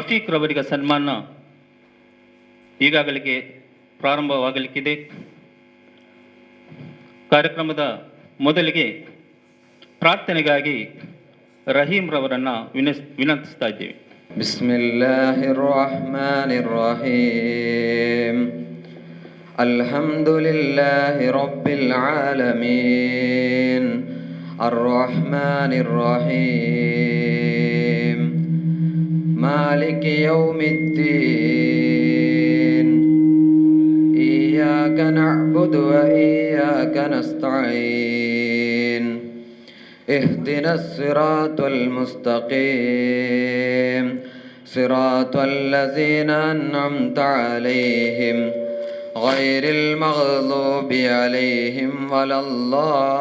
ರಫೀಕ್ ರವರಿಗೆ ಸನ್ಮಾನ ಈಗಾಗಲೇ ಪ್ರಾರಂಭವಾಗಲಿಕ್ಕಿದೆ. ಕಾರ್ಯಕ್ರಮದ ಮೊದಲಿಗೆ ಪ್ರಾರ್ಥನೆಗಾಗಿ ರಹೀಂ ರವರನ್ನು ವಿನಂತಿಸ್ತಾ ಇದ್ದೇವೆ. ಬಿಸ್ಮಿಲ್ಲಾಹಿರ್ ರಹ್ಮಾನಿರ್ ರಹೀಂ. ಅಲ್ಹಮ್ದುಲಿಲ್ಲಾಹಿ ರಬ್ಬಿಲ್ ಆಲಮೀನ್ ಅರ್ ರಹ್ಮಾನಿರ್ ರಹೀಂ ಮಾಲಿಕಿ ಯೌಮಿದ್ದೀನ್ ಇಯ್ಯಾಕ ನಅ್ಬುದು ವ ಇಯ್ಯಾಕ ನಸ್ತഈನ್ اهدنا الصراط المستقيم صراط الذين أنعمت عليهم غير المغضوب عليهم ولا الضالين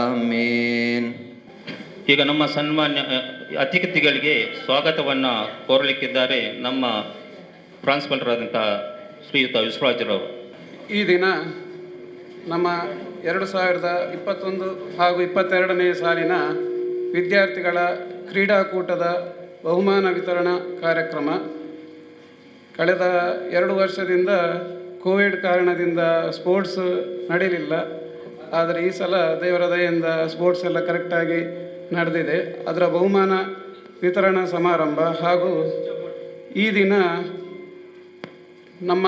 آمين. ಈಗ ನಮ್ಮ ಸನ್ಮಾನ್ಯ ಅತಿಥಿಗಳಿಗೆ ಸ್ವಾಗತವನ್ನು ಕೋರಲಿಕ್ಕಿದ್ದಾರೆ ನಮ್ಮ ಪ್ರಾನ್ಸಿಪಲ್ರಾದಂಥ ಶ್ರೀಯುತ ವಿಶ್ವರಾಜರವರು. ಈ ದಿನ ನಮ್ಮ 2021 ಹಾಗೂ 22ನೇ ಸಾಲಿನ ವಿದ್ಯಾರ್ಥಿಗಳ ಕ್ರೀಡಾಕೂಟದ ಬಹುಮಾನ ವಿತರಣಾ ಕಾರ್ಯಕ್ರಮ. ಕಳೆದ 2 ವರ್ಷದಿಂದ ಕೋವಿಡ್ ಕಾರಣದಿಂದ ಸ್ಪೋರ್ಟ್ಸ್ ನಡೆಯಲಿಲ್ಲ. ಆದರೆ ಈ ಸಲ ದೇವರ ದಯೆಯಿಂದ ಸ್ಪೋರ್ಟ್ಸ್ ಎಲ್ಲ ಕರೆಕ್ಟಾಗಿ ನಡೆದಿದೆ. ಅದರ ಬಹುಮಾನ ವಿತರಣಾ ಸಮಾರಂಭ ಹಾಗೂ ಈ ದಿನ ನಮ್ಮ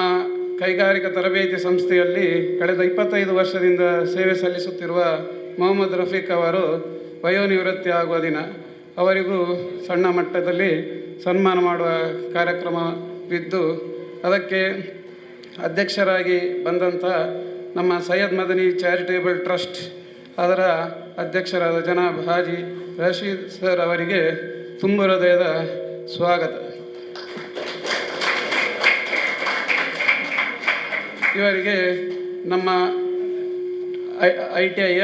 ಕೈಗಾರಿಕಾ ತರಬೇತಿ ಸಂಸ್ಥೆಯಲ್ಲಿ ಕಳೆದ 25 ವರ್ಷದಿಂದ ಸೇವೆ ಸಲ್ಲಿಸುತ್ತಿರುವ ಮೊಹಮ್ಮದ್ ರಫೀಕ್ ಅವರು ವಯೋನಿವೃತ್ತಿ ಆಗುವ ದಿನ. ಅವರಿಗೂ ಸಣ್ಣ ಮಟ್ಟದಲ್ಲಿ ಸನ್ಮಾನ ಮಾಡುವ ಕಾರ್ಯಕ್ರಮವಿದ್ದು ಅದಕ್ಕೆ ಅಧ್ಯಕ್ಷರಾಗಿ ಬಂದಂಥ ನಮ್ಮ ಸೈಯದ್ ಮದನಿ ಚಾರಿಟೇಬಲ್ ಟ್ರಸ್ಟ್ ಅದರ ಅಧ್ಯಕ್ಷರಾದ ಜನಾಬ್ ಹಾಜಿ ರಶೀದ್ ಸರ್ ಅವರಿಗೆ ತುಂಬ ಹೃದಯದ ಸ್ವಾಗತ. ಇವರಿಗೆ ನಮ್ಮ ITIಯ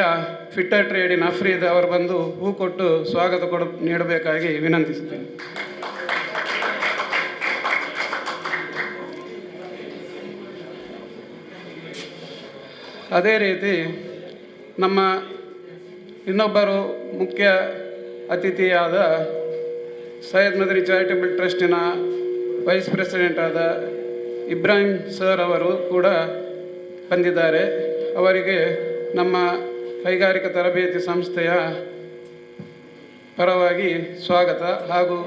ಫಿಟ್ಟರ್ ಟ್ರೇಡಿನ ಅಫ್ರೀದ್ ಅವರು ಬಂದು ಹೂ ಕೊಟ್ಟು ಸ್ವಾಗತ ನೀಡಬೇಕಾಗಿ ವಿನಂತಿಸುತ್ತೇನೆ. ಅದೇ ರೀತಿ ನಮ್ಮ ಇನ್ನೊಬ್ಬರು ಮುಖ್ಯ ಅತಿಥಿಯಾದ ಸೈಯದ್ ಮದನಿ ಚಾರಿಟೇಬಲ್ ಟ್ರಸ್ಟಿನ ವೈಸ್ ಪ್ರೆಸಿಡೆಂಟ್ ಆದ ಇಬ್ರಾಹಿಂ ಸರ್ ಅವರು ಕೂಡ ಬಂದಿದ್ದಾರೆ. ಅವರಿಗೆ ನಮ್ಮ ಕೈಗಾರಿಕಾ ತರಬೇತಿ ಸಂಸ್ಥೆಯ ಪರವಾಗಿ ಸ್ವಾಗತ ಹಾಗೂ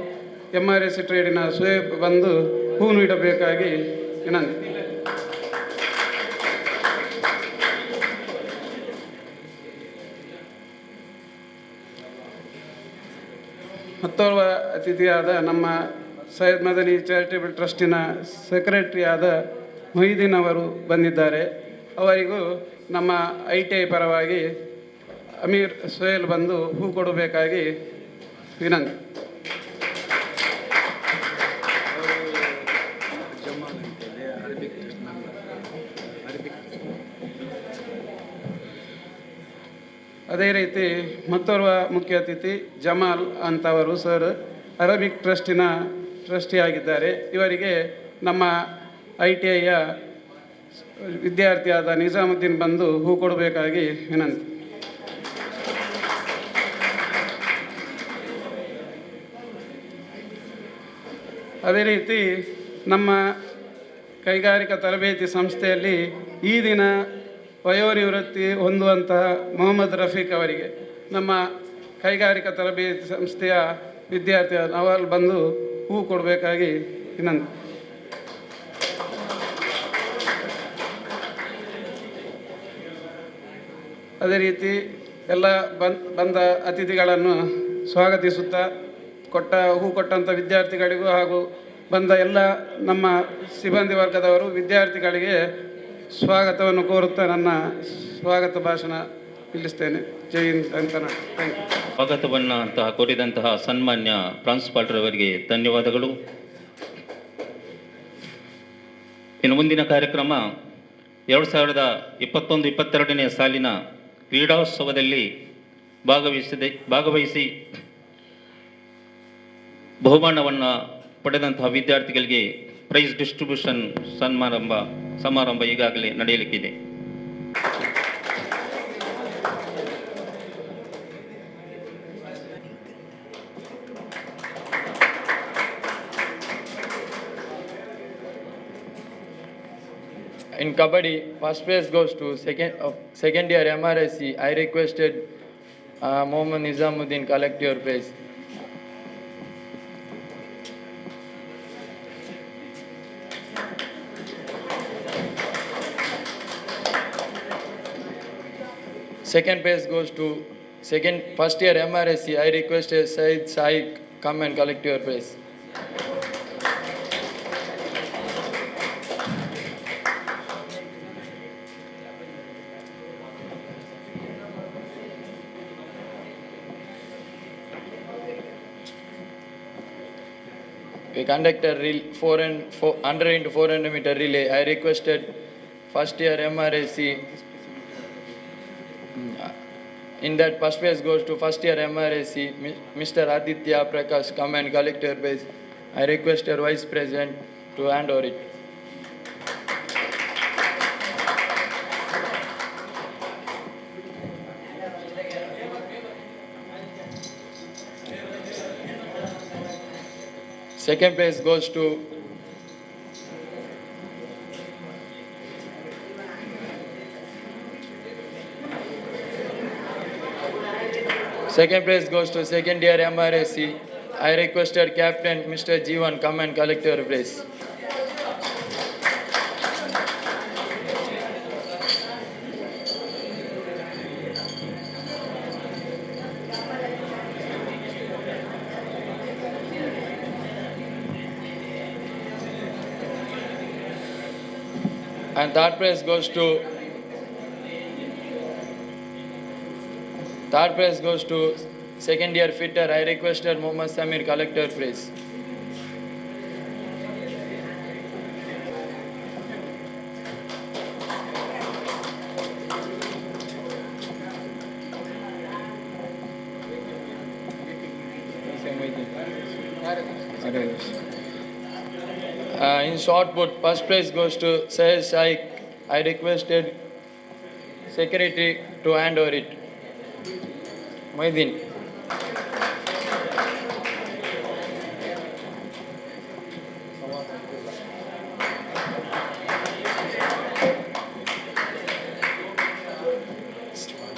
MRSC ಟ್ರೇಡಿನ ಸುಯೇಬ್ ಬಂದು ಹೂ ನೀಡಬೇಕಾಗಿ ವಿನಂತಿ. ಮತ್ತೋರ್ವ ಅತಿಥಿಯಾದ ನಮ್ಮ ಸೈಯದ್ ಮದನಿ ಚಾರಿಟೇಬಲ್ ಟ್ರಸ್ಟಿನ ಸೆಕ್ರೆಟರಿ ಆದ ಮೊಹಿದ್ದೀನ್ ಅವರು ಬಂದಿದ್ದಾರೆ. ಅವರಿಗೂ ನಮ್ಮ ITI ಪರವಾಗಿ ಅಮೀರ್ ಸೊಹೇಲ್ ಬಂದು ಹೂ ಕೊಡಬೇಕಾಗಿ ವಿನಂತಿ. ಅದೇ ರೀತಿ ಮತ್ತೋರ್ವ ಮುಖ್ಯ ಅತಿಥಿ ಜಮಾಲ್ ಅಂತವರು ಸರ್ ಅರಬಿಕ್ ಟ್ರಸ್ಟಿನ ಟ್ರಸ್ಟಿ ಆಗಿದ್ದಾರೆ. ಇವರಿಗೆ ನಮ್ಮ ITIಯ ವಿದ್ಯಾರ್ಥಿಯಾದ ನಿಜಾಮುದ್ದೀನ್ ಬಂದು ಹೂ ಕೊಡಬೇಕಾಗಿ ವಿನಂತಿ. ಅದೇ ರೀತಿ ನಮ್ಮ ಕೈಗಾರಿಕಾ ತರಬೇತಿ ಸಂಸ್ಥೆಯಲ್ಲಿ ಈ ದಿನ ವಯೋನಿವೃತ್ತಿ ಹೊಂದುವಂತಹ ಮೊಹಮ್ಮದ್ ರಫೀಕ್ ಅವರಿಗೆ ನಮ್ಮ ಕೈಗಾರಿಕಾ ತರಬೇತಿ ಸಂಸ್ಥೆಯ ವಿದ್ಯಾರ್ಥಿ ನವಾಲ್ ಬಂದು ಹೂ ಕೊಡಬೇಕಾಗಿ ವಿನಂತಿ. ಅದೇ ರೀತಿ ಎಲ್ಲ ಬಂದ ಅತಿಥಿಗಳನ್ನು ಸ್ವಾಗತಿಸುತ್ತಾ ಹೂ ಕೊಟ್ಟಂಥ ವಿದ್ಯಾರ್ಥಿಗಳಿಗೂ ಹಾಗೂ ಬಂದ ಎಲ್ಲ ನಮ್ಮ ಸಿಬ್ಬಂದಿ ವರ್ಗದವರು ವಿದ್ಯಾರ್ಥಿಗಳಿಗೆ ಸ್ವಾಗತವನ್ನು ಕೋರುತ್ತಾ ನನ್ನ ಸ್ವಾಗತ ಭಾಷಣ ನಿಲ್ಲಿಸ್ತೇನೆ. ಜೈ ಹಿಂದ್ ಅಂತ. Thank you. ಸ್ವಾಗತವನ್ನು ಕೋರಿದಂತಹ ಸನ್ಮಾನ್ಯ ಪ್ರಾಂಶುಪಾಲರವರಿಗೆ ಧನ್ಯವಾದಗಳು. ಇನ್ನು ಮುಂದಿನ ಕಾರ್ಯಕ್ರಮ 2021-22ನೇ ಸಾಲಿನ ಕ್ರೀಡೋತ್ಸವದಲ್ಲಿ ಭಾಗವಹಿಸಿ ಬಹುಮಾನವನ್ನು ಪಡೆದಂತಹ ವಿದ್ಯಾರ್ಥಿಗಳಿಗೆ ಪ್ರೈಸ್ ಡಿಸ್ಟ್ರಿಬ್ಯೂಷನ್ ಸಮಾರಂಭ ಈಗಾಗಲೇ ನಡೆಯಲಿಕ್ಕಿದೆ. In Kabaddi, first place goes to second year MRSC. I requested Mohammad Nizamuddin collect your praise. Second place goes to first year MRSC. I requested Said Saik come and collect your praise. We conducted 100 into 400 meter relay. I requested first year MRSC. In that, first place goes to first year MRSC, Mr. Aditya Prakash, come and collect your praise. I request your vice president to hand over it. Second place goes to second year MRSC. I requested Captain Mr. Jeevan come and collect your praise. And third place goes to second year fitter. I requested Mohammad Samir collect your praise. In short put, first place goes to Sayyid Shaikh. I requested secretary to hand over it. Moidin.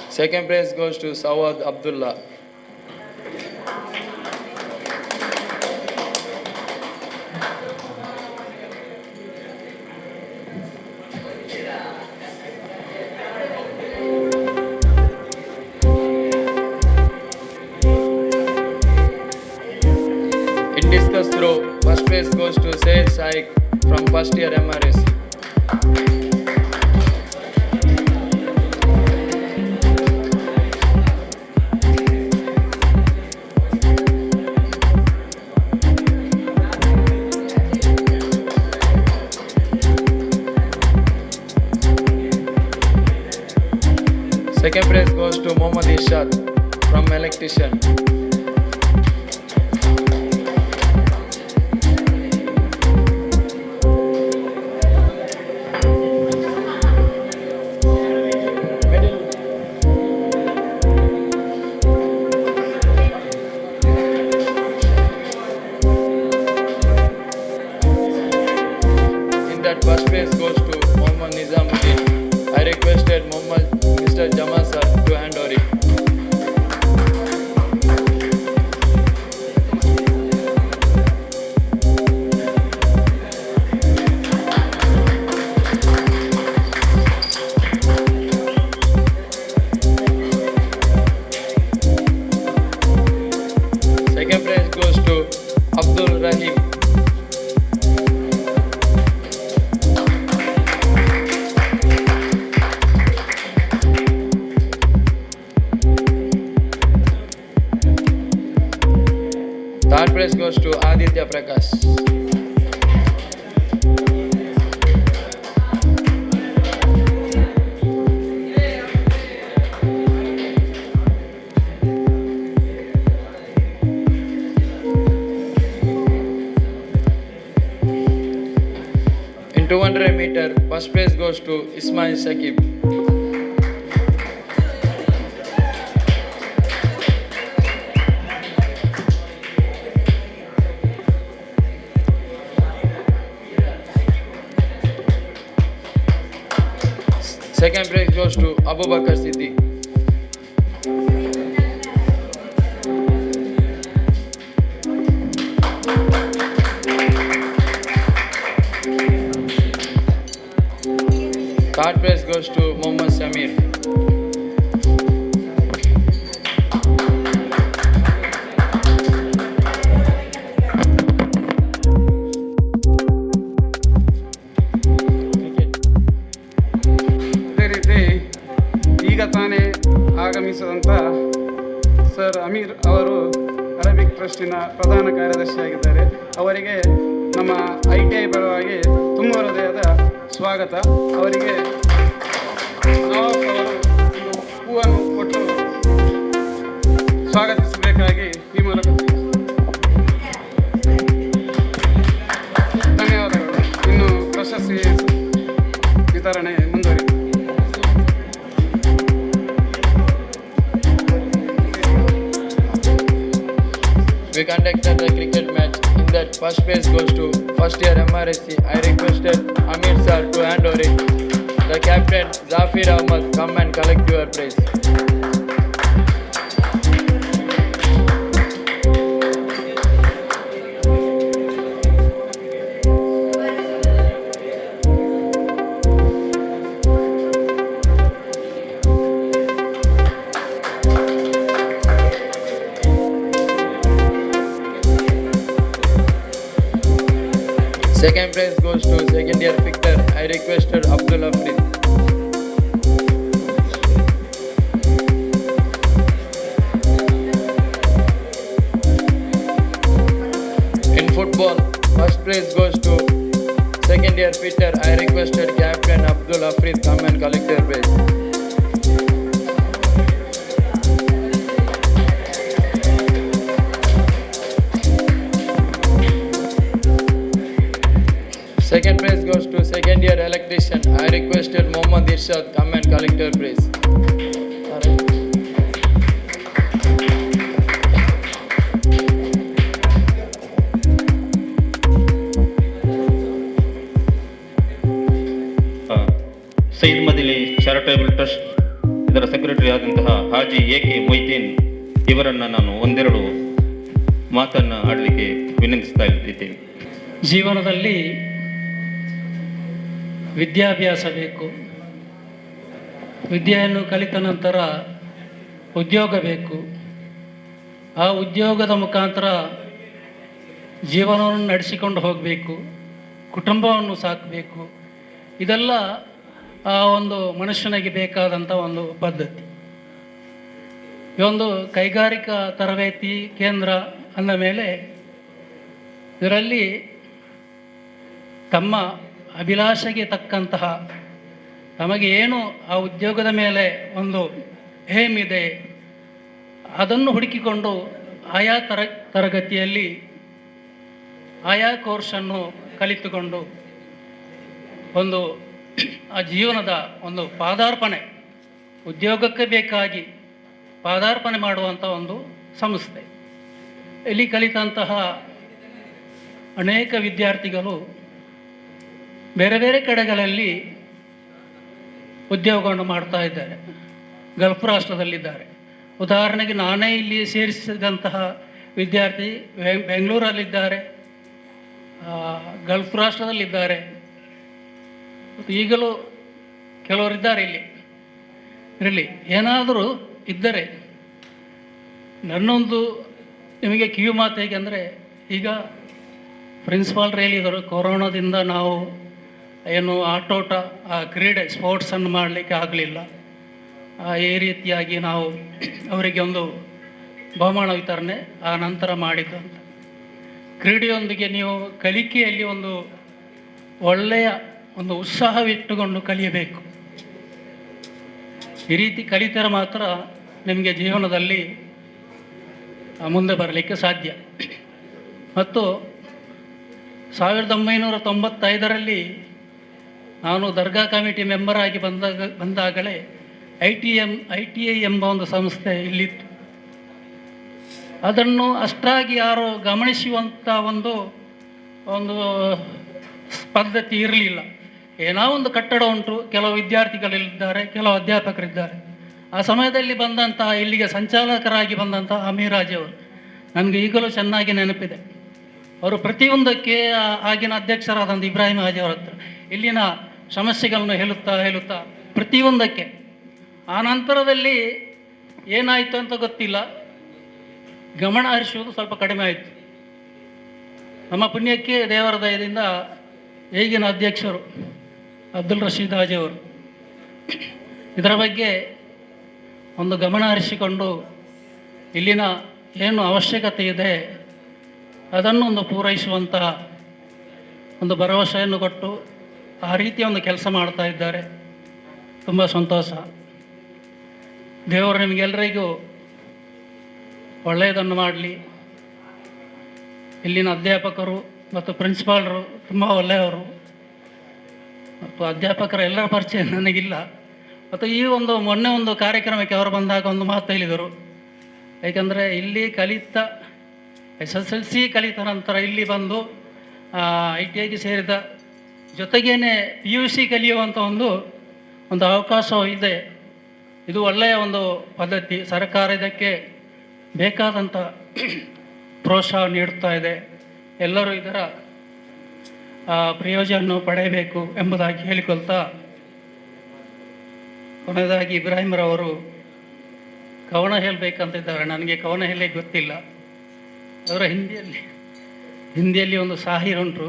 Second place goes to Sawad Abdullah. In discus throw, first place goes to Sayyid Shaikh from first year MRSC. Second place goes to Mohammad Ishad from electrician. In that first place goes to Mohammad Nizamuddin. I requested Mr. Jamal sir to hand over it. Second place goes to Abdul Rahim. Third place goes to Aditya Prakash. In 200 meter, first place goes to Ismail Shakib. Second prize goes to Abubakar Siddiq. Third prize goes to Mohammad Samir. ಅದೇ ರೀತಿ ಈಗ ತಾನೇ ಆಗಮಿಸಿದಂಥ sir Amir ಅವರು Arabic ಟ್ರಸ್ಟಿನ ಪ್ರಧಾನ ಕಾರ್ಯದರ್ಶಿಯಾಗಿದ್ದಾರೆ. ಅವರಿಗೆ ನಮ್ಮ ITI ಪರವಾಗಿ ತುಂಬ ಹೃದಯದ ಸ್ವಾಗತ. ಅವರಿಗೆ ನವಾಬ್ ಅವರು ಒಂದು ಹೂವನ್ನು ಕೊಟ್ಟು ಸ್ವಾಗತಿಸಬೇಕಾಗಿ ಈ ಮೂಲಕ ಧನ್ಯವಾದಗಳು. ಇನ್ನು ಪ್ರಶಸ್ತಿ ವಿತರಣೆ ಮುಂದುವರಿಯುತ್ತದೆ. We conducted the cricket match. In that, first prize goes to first year MRSC. I requested Amir sir to hand over it. The captain Zafir Ahmad, come and collect your prize. Second prize goes to second year Victor. I requested Abdul Hafid. In football, first prize goes to second year Peter. I requested captain Abdul Hafid, come and collect your prize. Second prize goes to second year electrician. I requested Mohammad Irshad, come and collect your prize. Syed Madani charitable trust ಇದರ secretary ಆದಂತಹ Haji AK ಮೊಯ್ತೀನ್ ಇವರನ್ನು ನಾನು ಒಂದೆರಡು ಮಾತನ್ನು ಆಡಲಿಕ್ಕೆ ವಿನಂತಿಸ್ತಾ ಇದ್ದೇನೆ. ಜೀವನದಲ್ಲಿ ವಿದ್ಯಾಭ್ಯಾಸ ಬೇಕು. ವಿದ್ಯೆಯನ್ನು ಕಲಿತ ನಂತರ ಉದ್ಯೋಗ ಬೇಕು. ಆ ಉದ್ಯೋಗದ ಮುಖಾಂತರ ಜೀವನವನ್ನು ನಡೆಸಿಕೊಂಡು ಹೋಗಬೇಕು, ಕುಟುಂಬವನ್ನು ಸಾಕಬೇಕು. ಇದೆಲ್ಲ ಆ ಒಂದು ಮನುಷ್ಯನಿಗೆ ಬೇಕಾದಂಥ ಒಂದು ಪದ್ಧತಿ. ಈ ಒಂದು ಕೈಗಾರಿಕಾ ತರಬೇತಿ ಕೇಂದ್ರ ಅಂದ ಮೇಲೆ ಇದರಲ್ಲಿ ತಮ್ಮ ಅಭಿಲಾಷೆಗೆ ತಕ್ಕಂತಹ ತಮಗೆ ಏನು ಆ ಉದ್ಯೋಗದ ಮೇಲೆ ಒಂದು ಏಮ್ ಇದೆ ಅದನ್ನು ಹುಡುಕಿಕೊಂಡು ಆಯಾ ತರಗತಿಯಲ್ಲಿ ಆಯಾ ಕೋರ್ಸನ್ನು ಕಲಿತುಕೊಂಡು ಒಂದು ಆ ಜೀವನದ ಒಂದು ಪಾದಾರ್ಪಣೆ, ಉದ್ಯೋಗಕ್ಕೆ ಬೇಕಾಗಿ ಪಾದಾರ್ಪಣೆ ಮಾಡುವಂಥ ಒಂದು ಸಂಸ್ಥೆ. ಇಲ್ಲಿ ಕಲಿತಂತಹ ಅನೇಕ ವಿದ್ಯಾರ್ಥಿಗಳು ಬೇರೆ ಬೇರೆ ಕಡೆಗಳಲ್ಲಿ ಉದ್ಯೋಗವನ್ನು ಮಾಡ್ತಾ ಇದ್ದಾರೆ, ಗಲ್ಫ್ ರಾಷ್ಟ್ರದಲ್ಲಿದ್ದಾರೆ. ಉದಾಹರಣೆಗೆ ನಾನೇ ಇಲ್ಲಿ ಸೇರಿಸಿದಂತಹ ವಿದ್ಯಾರ್ಥಿ ಬೆಂಗಳೂರಲ್ಲಿದ್ದಾರೆ, ಗಲ್ಫ್ ರಾಷ್ಟ್ರದಲ್ಲಿದ್ದಾರೆ, ಈಗಲೂ ಕೆಲವರಿದ್ದಾರೆ ಇಲ್ಲಿ. ಇರಲಿ, ಏನಾದರೂ ಇದ್ದರೆ ನನ್ನೊಂದು ನಿಮಗೆ ಕಿವಿ ಮಾತು ಹೇಗೆಂದರೆ, ಈಗ ಪ್ರಿನ್ಸಿಪಾಲ್ ಹೇಳಿದರು ಕೊರೋನಾದಿಂದ ನಾವು ಏನು ಆಟೋಟ ಆ ಕ್ರೀಡೆ ಸ್ಪೋರ್ಟ್ಸನ್ನು ಮಾಡಲಿಕ್ಕೆ ಆಗಲಿಲ್ಲ, ಈ ರೀತಿಯಾಗಿ ನಾವು ಅವರಿಗೆ ಒಂದು ಬಹುಮಾನ ವಿತರಣೆ ಆ ನಂತರ ಮಾಡಿದ್ದು ಅಂತ. ಕ್ರೀಡೆಯೊಂದಿಗೆ ನೀವು ಕಲಿಕೆಯಲ್ಲಿ ಒಂದು ಒಳ್ಳೆಯ ಒಂದು ಉತ್ಸಾಹವಿಟ್ಟುಕೊಂಡು ಕಲಿಯಬೇಕು. ಈ ರೀತಿ ಕಲಿತರೆ ಮಾತ್ರ ನಿಮಗೆ ಜೀವನದಲ್ಲಿ ಮುಂದೆ ಬರಲಿಕ್ಕೆ ಸಾಧ್ಯ. ಮತ್ತು 1995ರಲ್ಲಿ ನಾನು ದರ್ಗಾ ಕಮಿಟಿ ಮೆಂಬರ್ ಆಗಿ ಬಂದಾಗಲೇ ITI ಎಂಬ ಒಂದು ಸಂಸ್ಥೆ ಇಲ್ಲಿತ್ತು. ಅದನ್ನು ಅಷ್ಟಾಗಿ ಯಾರು ಗಮನಿಸುವಂಥ ಒಂದು ಪದ್ಧತಿ ಇರಲಿಲ್ಲ. ಏನೋ ಒಂದು ಕಟ್ಟಡ ಉಂಟು, ಕೆಲವು ವಿದ್ಯಾರ್ಥಿಗಳಿದ್ದಾರೆ, ಕೆಲವು ಅಧ್ಯಾಪಕರಿದ್ದಾರೆ. ಆ ಸಮಯದಲ್ಲಿ ಬಂದಂತಹ ಇಲ್ಲಿಗೆ ಸಂಚಾಲಕರಾಗಿ ಬಂದಂತಹ ಅಮೀರಾಜ್ ಅವರು ನನಗೆ ಈಗಲೂ ಚೆನ್ನಾಗಿ ನೆನಪಿದೆ. ಅವರು ಪ್ರತಿಯೊಂದಕ್ಕೆ ಆಗಿನ ಅಧ್ಯಕ್ಷರಾದಂಥ ಇಬ್ರಾಹಿಂ ಹಾಜಿ ಅವರ ಹತ್ರ ಇಲ್ಲಿನ ಸಮಸ್ಯೆಗಳನ್ನು ಹೇಳುತ್ತಾ ಪ್ರತಿಯೊಂದಕ್ಕೆ. ಆ ನಂತರದಲ್ಲಿ ಏನಾಯಿತು ಅಂತ ಗೊತ್ತಿಲ್ಲ, ಗಮನ ಹರಿಸುವುದು ಸ್ವಲ್ಪ ಕಡಿಮೆ ಆಯಿತು. ನಮ್ಮ ಪುಣ್ಯಕ್ಕೆ ದೇವರ ದಯದಿಂದ ಈಗಿನ ಅಧ್ಯಕ್ಷರು ಅಬ್ದುಲ್ ರಶೀದ್ ಹಾಜಿ ಅವರು ಇದರ ಬಗ್ಗೆ ಒಂದು ಗಮನ ಹರಿಸಿಕೊಂಡು ಇಲ್ಲಿನ ಏನು ಅವಶ್ಯಕತೆ ಇದೆ ಅದನ್ನು ಒಂದು ಪೂರೈಸುವಂತಹ ಒಂದು ಭರವಸೆಯನ್ನು ಕೊಟ್ಟು ಆ ರೀತಿಯ ಒಂದು ಕೆಲಸ ಮಾಡ್ತಾ ಇದ್ದಾರೆ. ತುಂಬ ಸಂತೋಷ. ದೇವರು ನಿಮಗೆಲ್ಲರಿಗೂ ಒಳ್ಳೆಯದನ್ನು ಮಾಡಲಿ. ಇಲ್ಲಿನ ಅಧ್ಯಾಪಕರು ಮತ್ತು ಪ್ರಿನ್ಸಿಪಾಲರು ತುಂಬ ಒಳ್ಳೆಯವರು ಮತ್ತು ಅಧ್ಯಾಪಕರ ಎಲ್ಲರ ಪರಿಚಯ ನನಗಿಲ್ಲ. ಮತ್ತು ಈ ಒಂದು ಮೊನ್ನೆ ಒಂದು ಕಾರ್ಯಕ್ರಮಕ್ಕೆ ಅವರು ಬಂದಾಗ ಒಂದು ಮಾತು ಹೇಳಿದರು. ಏಕೆಂದರೆ ಇಲ್ಲಿ ಕಲಿತ SSLC ಕಲಿತ ನಂತರ ಇಲ್ಲಿ ಬಂದು ITIಗೆ ಸೇರಿದ ಜೊತೆಗೇನೆ PUC ಕಲಿಯುವಂಥ ಒಂದು ಅವಕಾಶವೂ ಇದೆ. ಇದು ಒಳ್ಳೆಯ ಒಂದು ಪದ್ಧತಿ. ಸರ್ಕಾರ ಇದಕ್ಕೆ ಬೇಕಾದಂಥ ಪ್ರೋತ್ಸಾಹ ನೀಡುತ್ತಾ ಇದೆ. ಎಲ್ಲರೂ ಇದರ ಪ್ರಯೋಜನ ಪಡೆಯಬೇಕು ಎಂಬುದಾಗಿ ಹೇಳಿಕೊಳ್ತಾ, ಕೊನೆಯದಾಗಿ ಇಬ್ರಾಹಿಂರವರು ಕವನ ಹೇಳಬೇಕಂತಿದ್ದಾರೆ. ನನಗೆ ಕವನ ಹೇಳಲಿಕ್ಕೆ ಗೊತ್ತಿಲ್ಲ. ಅವರ ಹಿಂದಿಯಲ್ಲಿ ಒಂದು ಸಾಹಿರುಂಟು,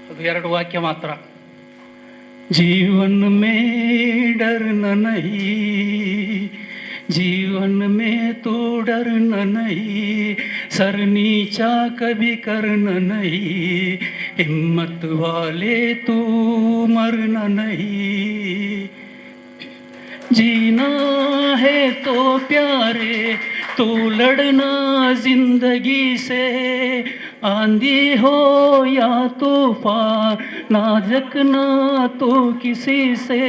ಅದು 2 ವಾಕ್ಯ ಮಾತ್ರ. ಜೀವನ್ ಮೇ ಡರ್ ನಹೀ, जीवन में तो डरना नहीं, सर नीचा कभी करना नहीं, हिम्मत वाले तू मरना नहीं, जीना है तो प्यारे तो लड़ना जिंदगी से, आंधी हो या तूफान ना झकना तो किसी से,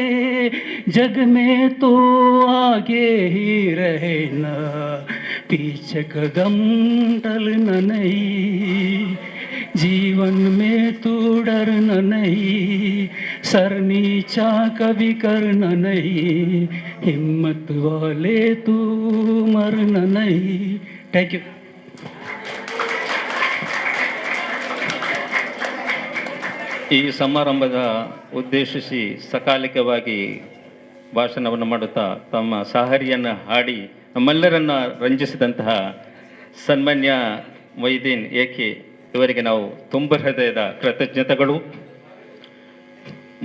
जग में तो आगे ही रहना पीछे कदम टलना नहीं, जीवन में तू डरना नहीं, सर नीचा कभी करना नहीं, हिम्मत वाले तू मरना नहीं. Thank you. ಈ ಸಮಾರಂಭದ ಉದ್ದೇಶಿಸಿ ಸಕಾಲಿಕವಾಗಿ ಭಾಷಣವನ್ನು ಮಾಡುತ್ತಾ ತಮ್ಮ ಸಾಹರಿಯನ್ನು ಹಾಡಿ ನಮ್ಮೆಲ್ಲರನ್ನ ರಂಜಿಸಿದಂತಹ ಸನ್ಮಾನ್ಯ ಮೊಯ್ದೀನ್ ಏಕೆ ಇವರಿಗೆ ನಾವು ತುಂಬ ಹೃದಯದ ಕೃತಜ್ಞತೆಗಳು.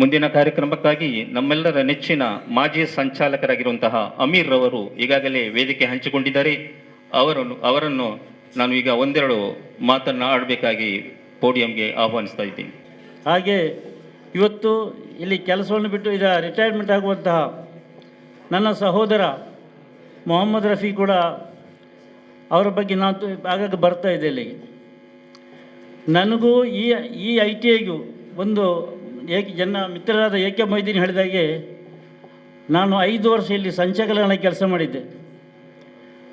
ಮುಂದಿನ ಕಾರ್ಯಕ್ರಮಕ್ಕಾಗಿ ನಮ್ಮೆಲ್ಲರ ನೆಚ್ಚಿನ ಮಾಜಿ ಸಂಚಾಲಕರಾಗಿರುವಂತಹ ಅಮೀರ್ ರವರು ಈಗಾಗಲೇ ವೇದಿಕೆ ಹಂಚಿಕೊಂಡಿದ್ದಾರೆ. ಅವರನ್ನು ನಾನು ಈಗ ಒಂದೆರಡು ಮಾತನ್ನು ಆಡಬೇಕಾಗಿ ಪೋಡಿಯಂಗೆ ಆಹ್ವಾನಿಸ್ತಾ ಇದ್ದೀನಿ. ಹಾಗೆ ಇವತ್ತು ಇಲ್ಲಿ ಕೆಲಸವನ್ನು ಬಿಟ್ಟು ಈಗ ರಿಟೈರ್ಮೆಂಟ್ ಆಗುವಂತಹ ನನ್ನ ಸಹೋದರ ಮೊಹಮ್ಮದ್ ರಫಿ ಕೂಡ ಅವರ ಬಗ್ಗೆ ನಾನು ಆಗಾಗ ಬರ್ತಾ ಇದ್ದೆ ಇಲ್ಲಿಗೆ. ನನಗೂ ಈ ITIಗೂ ಒಂದು ಮಿತ್ರರಾದ ಏಕೆ ಮೊಯ್ದೀನ್ ಹೇಳಿದಾಗೆ ನಾನು 5 ವರ್ಷ ಇಲ್ಲಿ ಸಂಚಾಲಕನಾಗಿ ಕೆಲಸ ಮಾಡಿದ್ದೆ.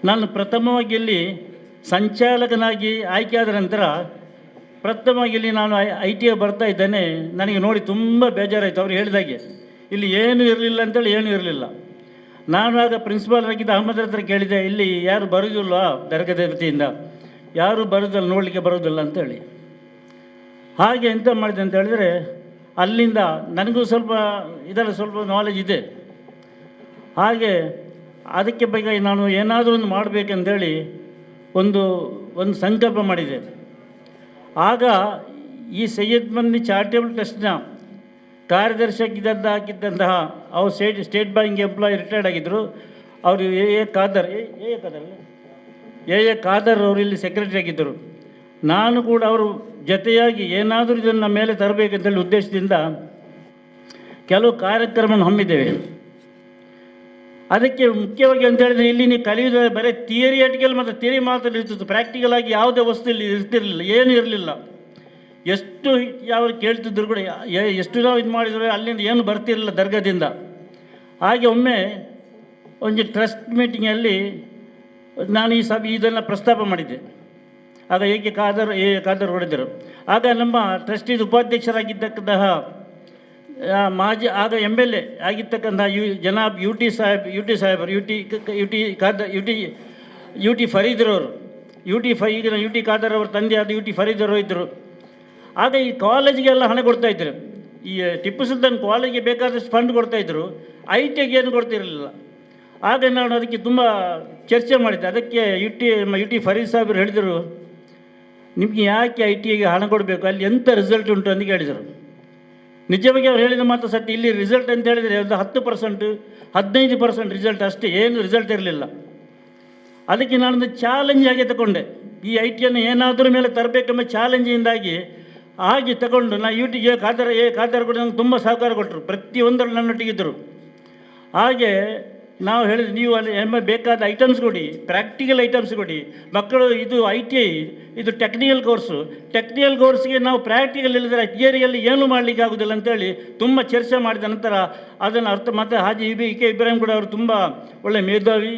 ನಾನು ಪ್ರಥಮವಾಗಿ ಇಲ್ಲಿ ಸಂಚಾಲಕನಾಗಿ ಆಯ್ಕೆಯಾದ ನಂತರ ಪ್ರಥಮವಾಗಿ ಇಲ್ಲಿ ನಾನು ITI ಬರ್ತಾ ಇದ್ದೇನೆ. ನನಗೆ ನೋಡಿ ತುಂಬ ಬೇಜಾರಾಯಿತು. ಅವರು ಹೇಳಿದಾಗೆ ಇಲ್ಲಿ ಏನೂ ಇರಲಿಲ್ಲ ಅಂತೇಳಿ ಏನೂ ಇರಲಿಲ್ಲ. ನಾನು ಆಗ ಪ್ರಿನ್ಸಿಪಾಲರಾಗಿದ್ದ ಅಹಮದ್ ಹತ್ರ ಕೇಳಿದೆ, ಇಲ್ಲಿ ಯಾರು ಬರೋದಿಲ್ಲ ದರ್ಗದ ವತಿಯಿಂದ, ಯಾರು ಬರೋದಿಲ್ಲ, ನೋಡಲಿಕ್ಕೆ ಬರೋದಿಲ್ಲ ಅಂತೇಳಿ. ಹಾಗೆ ಎಂತ ಮಾಡಿದೆ ಅಂತ ಹೇಳಿದರೆ ಅಲ್ಲಿಂದ ನನಗೂ ಸ್ವಲ್ಪ ಇದರಲ್ಲಿ ಸ್ವಲ್ಪ ನಾಲೆಜ್ ಇದೆ. ಹಾಗೆ ಅದಕ್ಕೆ ಬಗ್ಗೆ ನಾನು ಏನಾದರೂ ಒಂದು ಮಾಡಬೇಕಂತೇಳಿ ಒಂದು ಸಂಕಲ್ಪ ಮಾಡಿದೆ. ಆಗ ಈ ಸೈಯದ್ ಮನ್ನಿ ಚಾರಿಟೇಬಲ್ ಟ್ರಸ್ಟ್ನ ಕಾರ್ಯದರ್ಶಿಯಾಗಿದ್ದಂತಹ ಅವರು ಸ್ಟೇಟ್ ಬ್ಯಾಂಕ್ ಎಂಪ್ಲಾಯಿ ರಿಟೈರ್ಡ್ ಆಗಿದ್ದರು. ಅವರು ಎ ಖಾದರ್ ಅವರು ಇಲ್ಲಿ ಸೆಕ್ರೆಟರಿ ಆಗಿದ್ದರು. ನಾನು ಕೂಡ ಅವರು ಜೊತೆಯಾಗಿ ಏನಾದರೂ ಇದನ್ನು ಮೇಲೆ ತರಬೇಕಂತೇಳಿ ಉದ್ದೇಶದಿಂದ ಕೆಲವು ಕಾರ್ಯಕ್ರಮವನ್ನು ಹಮ್ಮಿದ್ದೇವೆ. ಅದಕ್ಕೆ ಮುಖ್ಯವಾಗಿ ಅಂತ ಹೇಳಿದರೆ ಇಲ್ಲಿ ನೀವು ಕಲಿಯೋದು ಬರೀ ಥಿಯರಿಯಾಟಿಕಲ್ ಮತ್ತು ಥಿಯರಿ ಮಾತ್ರ ಇರ್ತಿತ್ತು. ಪ್ರಾಕ್ಟಿಕಲ್ ಆಗಿ ಯಾವುದೇ ವಸ್ತು ಇಲ್ಲಿ ಇರ್ತಿರಲಿಲ್ಲ, ಏನೂ ಇರಲಿಲ್ಲ. ಎಷ್ಟು ಯಾವ ಕೇಳ್ತಿದ್ರು ಕೂಡ ಎಷ್ಟು ನಾವು ಇದು ಮಾಡಿದ್ರು ಅಲ್ಲಿಂದ ಏನು ಬರ್ತಿರಲಿಲ್ಲ ದರ್ಗದಿಂದ. ಹಾಗೆ ಒಮ್ಮೆ ಒಂದು ಟ್ರಸ್ಟ್ ಮೀಟಿಂಗಲ್ಲಿ ನಾನು ಇದನ್ನು ಪ್ರಸ್ತಾಪ ಮಾಡಿದ್ದೆ. ಆಗ ಖಾದರ್ ಹೊಡೆದರು. ಆಗ ನಮ್ಮ ಟ್ರಸ್ಟಿದ ಉಪಾಧ್ಯಕ್ಷರಾಗಿದ್ದಂತಹ ಮಾಜಿ ಆಗ MLA ಆಗಿರ್ತಕ್ಕಂಥ ಜನಾಬ್ ಯು ಟಿ ಸಾಹೇಬರು ಯು ಟಿ ಫರೀದ್ರವರು ಈಗಿನ ಯು ಟಿ ಖಾದರ್ ಅವರ ತಂದೆ ಆದ ಯು ಟಿ ಫರೀದ್ರವರು ಇದ್ದರು. ಆಗ ಈ ಕಾಲೇಜಿಗೆಲ್ಲ ಹಣ ಕೊಡ್ತಾಯಿದ್ರು. ಈ ಟಿಪ್ಪು ಸುಲ್ತಾನ್ ಕಾಲೇಜಿಗೆ ಬೇಕಾದಷ್ಟು ಫಂಡ್ ಕೊಡ್ತಾಯಿದ್ರು, ITಗೆ ಏನು ಕೊಡ್ತಿರಲಿಲ್ಲ. ಆಗ ನಾನು ಅದಕ್ಕೆ ತುಂಬ ಚರ್ಚೆ ಮಾಡಿದ್ದೆ. ಅದಕ್ಕೆ ಯು ಟಿ ಫರೀದ್ ಸಾಹೇಬರು ಹೇಳಿದರು, ನಿಮಗೆ ಯಾಕೆ ITಗೆ ಹಣ ಕೊಡಬೇಕು, ಅಲ್ಲಿ ಎಂಥ ರಿಸಲ್ಟ್ ಉಂಟು ಅಂತ ಕೇಳಿದರು. ನಿಜವಾಗಿ ಅವ್ರು ಹೇಳಿದ ಮಾತು ಸತ್ಯ. ಇಲ್ಲಿ ರಿಸಲ್ಟ್ ಅಂತ ಹೇಳಿದರೆ ಒಂದು 10% 15% ರಿಸಲ್ಟ್ ಅಷ್ಟೇ, ಏನು ರಿಸಲ್ಟ್ ಇರಲಿಲ್ಲ. ಅದಕ್ಕೆ ನಾನೊಂದು ಚಾಲೆಂಜ್ ಆಗಿ ತಗೊಂಡೆ, ಈ ITಯನ್ನು ಏನಾದರೂ ಮೇಲೆ ತರಬೇಕೆಂಬ ಚಾಲೆಂಜಿಂದಾಗಿ ಹಾಗೆ ತಗೊಂಡು ನಾ ಯುಟಿಗೆ ಖಾದರ್ ಕೂಡ ನನಗೆ ತುಂಬ ಸಹಕಾರ ಕೊಟ್ಟರು, ಪ್ರತಿಯೊಂದರಲ್ಲಿ ನನ್ನೊಟ್ಟಿಗಿದ್ದರು. ಹಾಗೆ ನಾವು ಹೇಳಿದ್ವಿ, ನೀವು ಅಲ್ಲಿ ಬೇಕಾದ ಐಟಮ್ಸ್ ಕೊಡಿ, ಪ್ರಾಕ್ಟಿಕಲ್ ಐಟಮ್ಸ್ ಕೊಡಿ. ಮಕ್ಕಳು ಇದು ITI ಇದು ಟೆಕ್ನಿಕಲ್ ಕೋರ್ಸ್ಗೆ ನಾವು ಪ್ರಾಕ್ಟಿಕಲ್ ಇಲ್ಲದ್ರೆ ಥಿಯರಿಯಲ್ಲಿ ಏನೂ ಮಾಡಲಿಕ್ಕೆ ಆಗೋದಿಲ್ಲ ಅಂತೇಳಿ ತುಂಬ ಚರ್ಚೆ ಮಾಡಿದ ನಂತರ ಅದನ್ನು ಮತ್ತು ಹಾಜಿ ಕೆ ಇಬ್ರಾಹಿಂ ಕೂಡ ಅವರು ತುಂಬ ಒಳ್ಳೆಯ ಮೇಧಾವಿ,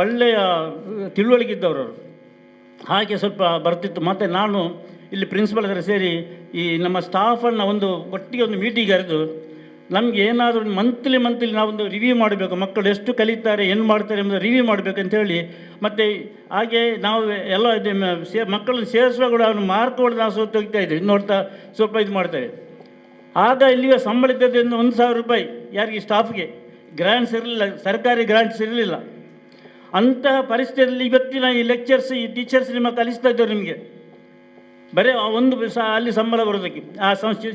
ಒಳ್ಳೆಯ ತಿಳುವಳಿಕೆ ಇದ್ದವರು ಅವರು. ಹಾಗೆ ಸ್ವಲ್ಪ ಬರ್ತಿತ್ತು. ಮತ್ತು ನಾನು ಇಲ್ಲಿ ಪ್ರಿನ್ಸಿಪಲ್ ಹತ್ರ ಸೇರಿ ಈ ನಮ್ಮ ಸ್ಟಾಫನ್ನು ಒಟ್ಟಿಗೆ ಒಂದು ಮೀಟಿಂಗ್ ಕರೆದು, ನಮಗೆ ಏನಾದರೂ ಮಂತ್ಲಿ ನಾವೊಂದು ರಿವ್ಯೂ ಮಾಡಬೇಕು, ಮಕ್ಕಳು ಎಷ್ಟು ಕಲಿತಾರೆ ಏನು ಮಾಡ್ತಾರೆ ಎಂಬುದು ರಿವ್ಯೂ ಮಾಡಬೇಕಂತೇಳಿ. ಮತ್ತು ಹಾಗೆ ನಾವು ಎಲ್ಲ ಮಕ್ಕಳನ್ನು ಸೇರಿಸುವಾಗ ಕೂಡ ಅವನು ಮಾರ್ಕ್ ಹೊಡೆದು ನಾವು ಸೋತು ಹೋಗ್ತಾ ಇದ್ದೀವಿ, ನೋಡ್ತಾ ಸ್ವಲ್ಪ ಇದು ಮಾಡ್ತೇವೆ. ಆಗ ಇಲ್ಲಿಗೆ ಸಂಬಳ ಇದ್ದದ್ರಿಂದ 1,000 ರೂಪಾಯಿ ಯಾರಿಗೆ ಸ್ಟಾಫ್ಗೆ ಗ್ರ್ಯಾಂಟ್ಸ್ ಇರಲಿಲ್ಲ, ಸರ್ಕಾರಿ ಗ್ರ್ಯಾಂಟ್ಸ್ ಇರಲಿಲ್ಲ. ಅಂತಹ ಪರಿಸ್ಥಿತಿಯಲ್ಲಿ ಇವತ್ತಿನ ಈ ಲೆಕ್ಚರ್ಸ್ ಈ ಟೀಚರ್ಸ್ ನಿಮ್ಮ ಕಲಿಸ್ತಾ ಇದ್ದಾರೆ. ನಿಮಗೆ ಬರೀ ಒಂದು ಅಲ್ಲಿ ಸಂಬಳ ಬರೋದಕ್ಕೆ ಆ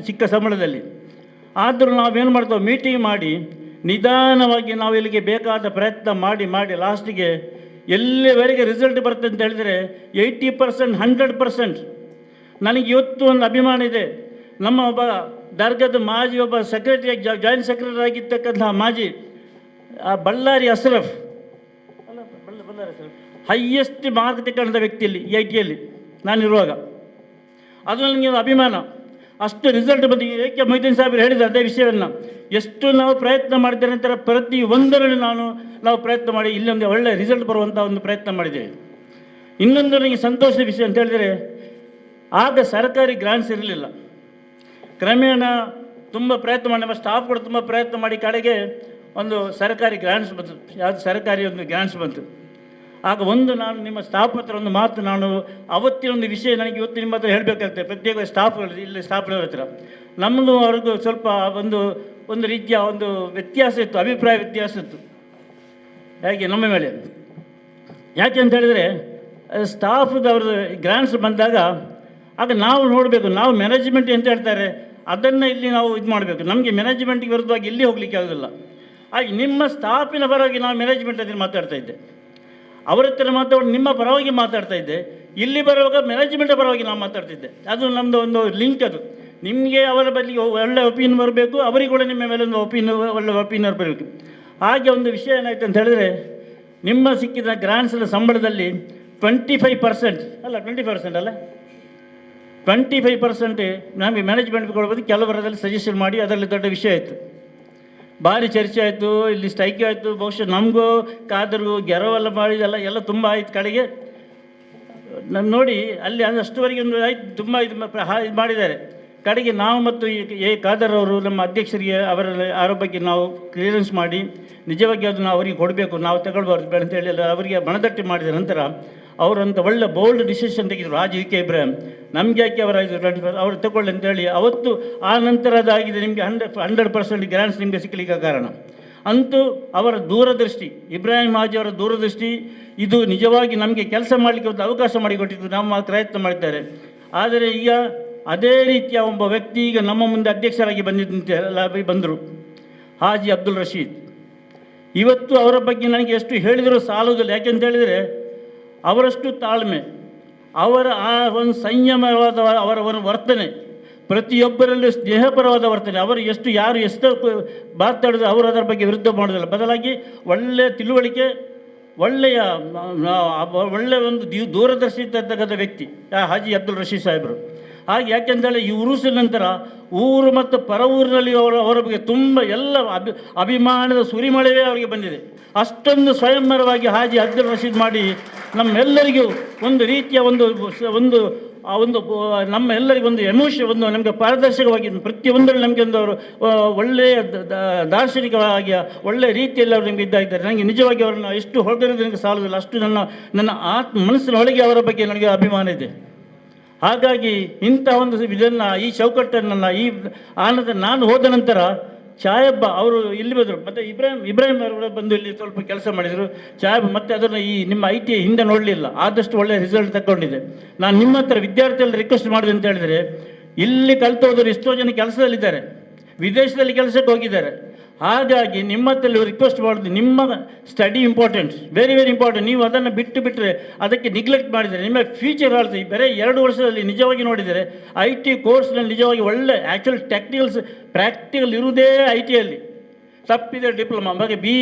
ಚಿಕ್ಕ ಸಂಬಳದಲ್ಲಿ. ಆದರೂ ನಾವೇನು ಮಾಡ್ತೇವೆ, ಮೀಟಿಂಗ್ ಮಾಡಿ ನಿಧಾನವಾಗಿ ನಾವು ಇಲ್ಲಿಗೆ ಬೇಕಾದ ಪ್ರಯತ್ನ ಮಾಡಿ ಲಾಸ್ಟಿಗೆ ಎಲ್ಲಿವರೆಗೆ ರಿಸಲ್ಟ್ ಬರುತ್ತೆ ಅಂತ ಹೇಳಿದರೆ 80% 100%. ನನಗೆ ಇವತ್ತು ಒಂದು ಅಭಿಮಾನ ಇದೆ. ನಮ್ಮ ಒಬ್ಬ ದರ್ಗಾದ ಮಾಜಿ ಒಬ್ಬ ಸೆಕ್ರೆಟರಿ ಜಾಯಿಂಟ್ ಸೆಕ್ರೆಟರಿ ಆಗಿರ್ತಕ್ಕಂಥ ಮಾಜಿ ಬಳ್ಳಾರಿ ಅಶ್ರಫ್ ಹೈಯೆಸ್ಟ್ ಮಾರ್ಕ್ ತಗೊಂಡ ವ್ಯಕ್ತಿಯಲ್ಲಿ ಈ ITಯಲ್ಲಿ ನಾನಿರುವಾಗ, ಅದು ನನಗೆ ಅಭಿಮಾನ. ಅಷ್ಟು ರಿಸಲ್ಟ್ ಬಂದಿದೆ. ಏಕೆ ಮೊಯ್ದೀನ್ ಸಾಹೇಬರು ಹೇಳಿದ ಅದೇ ವಿಷಯವನ್ನು, ಎಷ್ಟು ನಾವು ಪ್ರಯತ್ನ ಮಾಡಿದ ನಂತರ ಪ್ರತಿ ಒಂದರಲ್ಲಿ ನಾವು ಪ್ರಯತ್ನ ಮಾಡಿ ಇಲ್ಲೊಂದು ಒಳ್ಳೆಯ ರಿಸಲ್ಟ್ ಬರುವಂಥ ಒಂದು ಪ್ರಯತ್ನ ಮಾಡಿದ್ದೇವೆ. ಇನ್ನೊಂದು ನನಗೆ ಸಂತೋಷದ ವಿಷಯ ಅಂತ ಹೇಳಿದರೆ, ಆಗ ಸರ್ಕಾರಿ ಗ್ರಾಂಟ್ಸ್ ಇರಲಿಲ್ಲ. ಕ್ರಮೇಣ ತುಂಬ ಪ್ರಯತ್ನ ಮಾಡಿ ನಮ್ಮ ಸ್ಟಾಫ್ ಕೂಡ ತುಂಬ ಪ್ರಯತ್ನ ಮಾಡಿ ಕಡೆಗೆ ಒಂದು ಸರ್ಕಾರಿ ಗ್ರಾಂಟ್ಸ್ ಬಂತು. ಯಾವುದು ಸರ್ಕಾರಿ ಒಂದು ಗ್ರಾಂಟ್ಸ್ ಬಂತು. ಆಗ ನಾನು ನಿಮ್ಮ ಸ್ಟಾಫ್ ಹತ್ರ ಒಂದು ಮಾತು, ನಾನು ಅವತ್ತಿನ ಒಂದು ವಿಷಯ ನನಗೆ ಇವತ್ತು ನಿಮ್ಮ ಹತ್ರ ಹೇಳಬೇಕಾಗ್ತದೆ. ಪ್ರತ್ಯೇಕ ಸ್ಟಾಫ್ಗಳು ಇಲ್ಲಿ ಸ್ಟಾಫ್ಗಳವ್ರ ಹತ್ರ ನಮ್ಮದು ಅವ್ರಿಗೂ ಸ್ವಲ್ಪ ಒಂದು ರೀತಿಯ ಒಂದು ವ್ಯತ್ಯಾಸ ಇತ್ತು, ಅಭಿಪ್ರಾಯ ವ್ಯತ್ಯಾಸ ಇತ್ತು ಹೇಗೆ ನಮ್ಮ ಮೇಲೆ. ಯಾಕೆ ಅಂತ ಹೇಳಿದರೆ, ಸ್ಟಾಫ್ದವ್ರದ್ದು ಗ್ರಾಂಟ್ಸ್ ಬಂದಾಗ ಆಗ ನಾವು ನೋಡಬೇಕು, ನಾವು ಮ್ಯಾನೇಜ್ಮೆಂಟ್ ಅಂತ ಹೇಳ್ತಾರೆ ಅದನ್ನು ಇಲ್ಲಿ ನಾವು ಇದು ಮಾಡಬೇಕು. ನಮಗೆ ಮ್ಯಾನೇಜ್ಮೆಂಟ್ಗೆ ವಿರುದ್ಧವಾಗಿ ಇಲ್ಲಿ ಹೋಗಲಿಕ್ಕೆ ಆಗೋದಿಲ್ಲ. ಹಾಗೆ ನಿಮ್ಮ ಸ್ಟಾಫಿನ ಪರವಾಗಿ ನಾವು ಮ್ಯಾನೇಜ್ಮೆಂಟ್ ಹತ್ರ ಮಾತಾಡ್ತಾ ಇದ್ದೆ, ಅವರ ಹತ್ರ ಮಾತಾಡಿ ನಿಮ್ಮ ಪರವಾಗಿ ಮಾತಾಡ್ತಾ ಇದ್ದೆ. ಇಲ್ಲಿ ಬರುವಾಗ ಮ್ಯಾನೇಜ್ಮೆಂಟ್ ಪರವಾಗಿ ನಾವು ಮಾತಾಡ್ತಿದ್ದೆ. ಅದು ನಮ್ಮದು ಒಂದು ಲಿಂಕ್. ಅದು ನಿಮಗೆ ಅವರ ಬಳಿ ಒಳ್ಳೆಯ ಒಪಿನಿಯನ್ ಬರಬೇಕು, ಅವರಿಗೆ ಕೂಡ ನಿಮ್ಮ ಮೇಲೆ ಒಂದು ಒಳ್ಳೆಯ ಒಪಿನಿಯನ್ ಬರಬೇಕು. ಹಾಗೆ ಒಂದು ವಿಷಯ ಏನಾಯ್ತು ಅಂತ ಹೇಳಿದ್ರೆ, ನಿಮ್ಮ ಸಿಕ್ಕಿದ ಗ್ರಾಂಟ್ಸ್ನ ಸಂಬಳದಲ್ಲಿ 25% ಅಲ್ಲ 25% ನಮಗೆ ಮ್ಯಾನೇಜ್ಮೆಂಟ್ ಕೊಡ್ಬೋದು. ಕೆಲವರದಲ್ಲಿ ಸಜೆಷನ್ ಮಾಡಿ ಅದರಲ್ಲಿ ದೊಡ್ಡ ವಿಷಯ ಆಯಿತು, ಭಾರಿ ಚರ್ಚೆ ಆಯಿತು, ಇಲ್ಲಿ ಸ್ಟ್ರೈಕ್ ಆಯಿತು. ಬಹುಶಃ ನಮಗೂ ಕಾದರ್ಗೂ ಗೆರವೆಲ್ಲ ಮಾಡಿದೆಲ್ಲ ಎಲ್ಲ ತುಂಬ ಆಯ್ತು. ಕಡೆಗೆ ನಾನು ನೋಡಿ ಅಲ್ಲಿ ಅಷ್ಟುವರೆಗೆ ಒಂದು ಆಯ್ತು, ತುಂಬ ಇದು ಮಾಡಿದ್ದಾರೆ. ಕಡೆಗೆ ನಾವು ಮತ್ತು ಖಾದರ್ ಅವರು ನಮ್ಮ ಅಧ್ಯಕ್ಷರಿಗೆ ಅವರ ಬಗ್ಗೆ ನಾವು ಕ್ಲಿಯರೆನ್ಸ್ ಮಾಡಿ ನಿಜವಾಗಿ ಅದನ್ನು ಅವರಿಗೆ ಕೊಡಬೇಕು, ನಾವು ತಗೊಳ್ಬಾರ್ದು ಬೇಡ ಅಂತೇಳಿ ಎಲ್ಲ ಅವರಿಗೆ ಮನದಟ್ಟಿ ಮಾಡಿದ ನಂತರ ಅವರಂತ ಒಳ್ಳೆ ಬೋಲ್ಡ್ ಡಿಸಿಷನ್ ತೆಗೆದರು. ಹಾಜಿ ಕೆ ಇಬ್ರಾಹಿಂ ನಮಗೆ ಯಾಕೆ ಅವರು ತಗೊಳ್ಳಿ ಅಂತೇಳಿ ಅವತ್ತು ಆ ನಂತರ ಅದಾಗಿದೆ. ನಿಮಗೆ 100% ಗ್ರಾಂಟ್ಸ್ ನಿಮಗೆ ಸಿಕ್ಕಲಿಕ್ಕೆ ಕಾರಣ ಅಂತೂ ಅವರ ದೂರದೃಷ್ಟಿ, ಇಬ್ರಾಹಿಂ ಹಾಜಿ ಅವರ ದೂರದೃಷ್ಟಿ, ಇದು ನಿಜವಾಗಿ ನಮಗೆ ಕೆಲಸ ಮಾಡಲಿಕ್ಕೆ ಒಂದು ಅವಕಾಶ ಮಾಡಿಕೊಟ್ಟಿದ್ದು. ನಮ್ಮ ಪ್ರಯತ್ನ ಮಾಡಿದ್ದಾರೆ. ಆದರೆ ಈಗ ಅದೇ ರೀತಿಯ ಒಬ್ಬ ವ್ಯಕ್ತಿ ಈಗ ನಮ್ಮ ಮುಂದೆ ಅಧ್ಯಕ್ಷರಾಗಿ ಬಂದರು, ಹಾಜಿ ಅಬ್ದುಲ್ ರಶೀದ್. ಇವತ್ತು ಅವರ ಬಗ್ಗೆ ನನಗೆ ಎಷ್ಟು ಹೇಳಿದರೂ ಸಾಲುವುದಿಲ್ಲ. ಯಾಕೆಂತ ಹೇಳಿದರೆ, ಅವರಷ್ಟು ತಾಳ್ಮೆ, ಅವರ ಆ ಒಂದು ಸಂಯಮವಾದ ಅವರ ಒಂದು ವರ್ತನೆ, ಪ್ರತಿಯೊಬ್ಬರಲ್ಲೂ ಸ್ನೇಹಪರವಾದ ವರ್ತನೆ. ಅವರು ಯಾರು ಎಷ್ಟು ಮಾತಾಡಿದ್ರು ಅವರು ಅದರ ಬಗ್ಗೆ ವಿರುದ್ಧ ಮಾಡೋದಿಲ್ಲ. ಬದಲಾಗಿ ಒಳ್ಳೆಯ ತಿಳುವಳಿಕೆ, ಒಳ್ಳೆಯ ಒಂದು ದೂರದರ್ಶಿ ಇರ್ತಕ್ಕಂಥ ವ್ಯಕ್ತಿ ಹಾಜಿ ಅಬ್ದುಲ್ ರಶೀದ್ ಸಾಹೇಬರು. ಹಾಗೆ ಯಾಕೆಂದರೆ ಈ ಉರುಸಿನ ನಂತರ ಊರು ಮತ್ತು ಪರ ಊರಿನಲ್ಲಿ ಅವರ ಬಗ್ಗೆ ತುಂಬ ಎಲ್ಲ ಅಭಿಮಾನದ ಸುರಿಮಳೆಯೇ ಅವರಿಗೆ ಬಂದಿದೆ. ಅಷ್ಟೊಂದು ಸ್ವಯಂವರವಾಗಿ ಹಾಜಿ ಅಬ್ದುಲ್ ರಶೀದ್ ಮಾಡಿ ನಮ್ಮೆಲ್ಲರಿಗೂ ಒಂದು ರೀತಿಯ ಒಂದು ಆ ಒಂದು ನಮ್ಮ ಎಲ್ಲರಿಗೊಂದು ಎಮೋಷನ್, ಒಂದು ನಮಗೆ ಪಾರದರ್ಶಕವಾಗಿ ಪ್ರತಿಯೊಂದರಲ್ಲಿ ನಮಗೆ ಒಂದು ಅವರು ಒಳ್ಳೆಯ ದಾರ್ಶನಿಕವಾಗಿ ಒಳ್ಳೆಯ ರೀತಿಯಲ್ಲಿ ಅವರು ನಿಮಗೆ ಇದ್ದಾರೆ. ನನಗೆ ನಿಜವಾಗಿ ಅವರನ್ನು ಎಷ್ಟು ಹೊಗಳಿದ್ರೆ ನನಗೆ ಸಾಲುದಿಲ್ಲ, ಅಷ್ಟು ನನ್ನ ಮನಸ್ಸಿನ ಒಳಗೆ ಅವರ ಬಗ್ಗೆ ನನಗೆ ಅಭಿಮಾನ ಇದೆ. ಹಾಗಾಗಿ ಇಂಥ ಒಂದು ಇದನ್ನು, ಈ ಚೌಕಟ್ಟನ್ನು, ಈ ಆನಂದ ನಾನು ಹೋದ ನಂತರ ಚಾಯಬ್ಬ ಅವರು ಇಲ್ಲಿ ಬಂದರು, ಮತ್ತು ಇಬ್ರಾಹಿಂ ಅವರು ಬಂದು ಇಲ್ಲಿ ಸ್ವಲ್ಪ ಕೆಲಸ ಮಾಡಿದರು. ಚಾಯಬ್ಬ ಮತ್ತು ಅದನ್ನು ಈ ನಿಮ್ಮ IT ಹಿಂದೆ ನೋಡಲಿಲ್ಲ, ಆದಷ್ಟು ಒಳ್ಳೆಯ ರಿಸಲ್ಟ್ ತಗೊಂಡಿದೆ. ನಾನು ನಿಮ್ಮ ಹತ್ರ ವಿದ್ಯಾರ್ಥಿಯಲ್ಲಿ ರಿಕ್ವೆಸ್ಟ್ ಮಾಡಿದೆ ಅಂತ ಹೇಳಿದರೆ, ಇಲ್ಲಿ ಕಲಿತೋದ್ರು ಎಷ್ಟೋ ಜನ ಕೆಲಸದಲ್ಲಿದ್ದಾರೆ, ವಿದೇಶದಲ್ಲಿ ಕೆಲಸಕ್ಕೆ ಹೋಗಿದ್ದಾರೆ. ಹಾಗಾಗಿ ನಿಮ್ಮ ಹತ್ರ ರಿಕ್ವೆಸ್ಟ್ ಮಾಡೋದು, ನಿಮ್ಮ study important, very very important. ನೀವು ಅದನ್ನು ಬಿಟ್ಟರೆ, ಅದಕ್ಕೆ ನಿಗ್ಲೆಕ್ಟ್ ಮಾಡಿದರೆ ನಿಮ್ಮ ಫ್ಯೂಚರ್ ಹಾಳ್ತೀವಿ. ಬೇರೆ 2 ವರ್ಷದಲ್ಲಿ ನಿಜವಾಗಿ ನೋಡಿದರೆ IT ಕೋರ್ಸ್ನಲ್ಲಿ ನಿಜವಾಗಿ ಒಳ್ಳೆ ಆ್ಯಕ್ಚುಲ್ ಟೆಕ್ನಿಕಲ್ಸ್ ಪ್ರಾಕ್ಟಿಕಲ್ ಇರುವುದೇ IT ತಪ್ಪಿದೆ. ಡಿಪ್ಲೊಮಾ ಬಗ್ಗೆ BE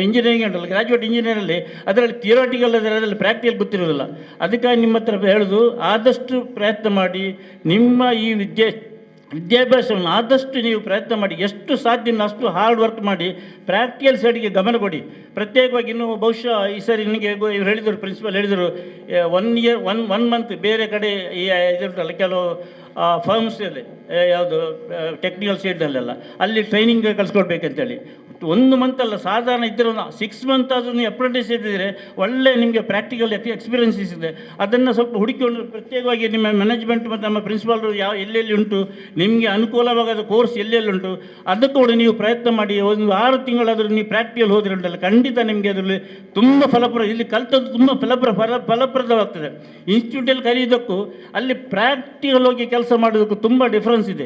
ಇಂಜಿನಿಯರಿಂಗ್ ಉಂಟಲ್ಲ, ಗ್ರ್ಯಾಜುಯೇಟ್ ಇಂಜಿನಿಯರಲ್ಲಿ ಅದರಲ್ಲಿ ಥಿಯರಾಟಿಕಲ್, ಅದರಲ್ಲಿ ಪ್ರಾಕ್ಟಿಕಲ್ ಗೊತ್ತಿರೋದಿಲ್ಲ. ಅದಕ್ಕಾಗಿ ನಿಮ್ಮ ಹತ್ರ ಹೇಳೋದು, ಆದಷ್ಟು ಪ್ರಯತ್ನ ಮಾಡಿ ನಿಮ್ಮ ಈ ವಿದ್ಯಾಭ್ಯಾಸವನ್ನು ಆದಷ್ಟು ನೀವು ಪ್ರಯತ್ನ ಮಾಡಿ, ಎಷ್ಟು ಸಾಧ್ಯ ಅಷ್ಟು ಹಾರ್ಡ್ ವರ್ಕ್ ಮಾಡಿ, ಪ್ರಾಕ್ಟಿಕಲ್ ಸೈಡ್ಗೆ ಗಮನ ಕೊಡಿ. ಪ್ರತ್ಯೇಕವಾಗಿ ಇನ್ನೂ ಬಹುಶಃ ಈ ಸರಿ ನನಗೆ ಇವ್ರು ಹೇಳಿದರು, ಪ್ರಿನ್ಸಿಪಲ್ ಹೇಳಿದರು, 1 ಇಯರ್ 1 ಮಂತ್ ಬೇರೆ ಕಡೆ ಈ ಇದಿರುತ್ತಲ್ಲ ಕೆಲವು ಫರ್ಮ್ಸಲ್ಲಿ, ಯಾವುದು ಟೆಕ್ನಿಕಲ್ ಸೈಡ್ನಲ್ಲೆಲ್ಲ ಅಲ್ಲಿ ಟ್ರೈನಿಂಗ್ ಕಲಿಸ್ಕೊಡ್ಬೇಕಂತೇಳಿ. 1 ಮಂತ್ ಅಲ್ಲ, ಸಾಧಾರಣ ಇದ್ದರೆ 6 ಮಂತ್ ಆದರೂ ನೀವು ಅಪ್ರೆಂಟಿಸ್ ಇದ್ದಿದ್ರೆ ಒಳ್ಳೆ ನಿಮಗೆ ಪ್ರಾಕ್ಟಿಕಲ್ ಎಕ್ಸ್ಪೀರಿಯನ್ಸಸ್ ಇದೆ. ಅದನ್ನು ಸ್ವಲ್ಪ ಹುಡುಕಿಕೊಂಡು ಪ್ರತ್ಯೇಕವಾಗಿ ನಿಮ್ಮ ಮ್ಯಾನೇಜ್ಮೆಂಟ್ ಮತ್ತು ನಮ್ಮ ಪ್ರಿನ್ಸಿಪಾಲ್ರು ಎಲ್ಲೆಲ್ಲಿ ಉಂಟು, ನಿಮಗೆ ಅನುಕೂಲವಾದ ಕೋರ್ಸ್ ಎಲ್ಲೆಲ್ಲಿ ಉಂಟು ಅದಕ್ಕೂ ಕೂಡ ನೀವು ಪ್ರಯತ್ನ ಮಾಡಿ. ಒಂದು 6 ತಿಂಗಳಾದರೂ ನೀವು ಪ್ರಾಕ್ಟಿಕಲ್ ಹೋದ್ರೆ ಉಂಟಲ್ಲ, ಖಂಡಿತ ನಿಮಗೆ ಅದರಲ್ಲಿ ತುಂಬ ಫಲಪ್ರದ, ಇಲ್ಲಿ ಕಲಿತದ್ದು ತುಂಬ ಫಲಪ್ರದವಾಗ್ತದೆ. ಇನ್ಸ್ಟಿಟ್ಯೂಟಲ್ಲಿ ಕಲಿಯೋದಕ್ಕೂ ಅಲ್ಲಿ ಪ್ರಾಕ್ಟಿಕಲ್ ಹೋಗಿ ಕೆಲಸ ಮಾಡೋದಕ್ಕೂ ತುಂಬ ಡಿಫ್ರೆನ್ಸ್ ಇದೆ.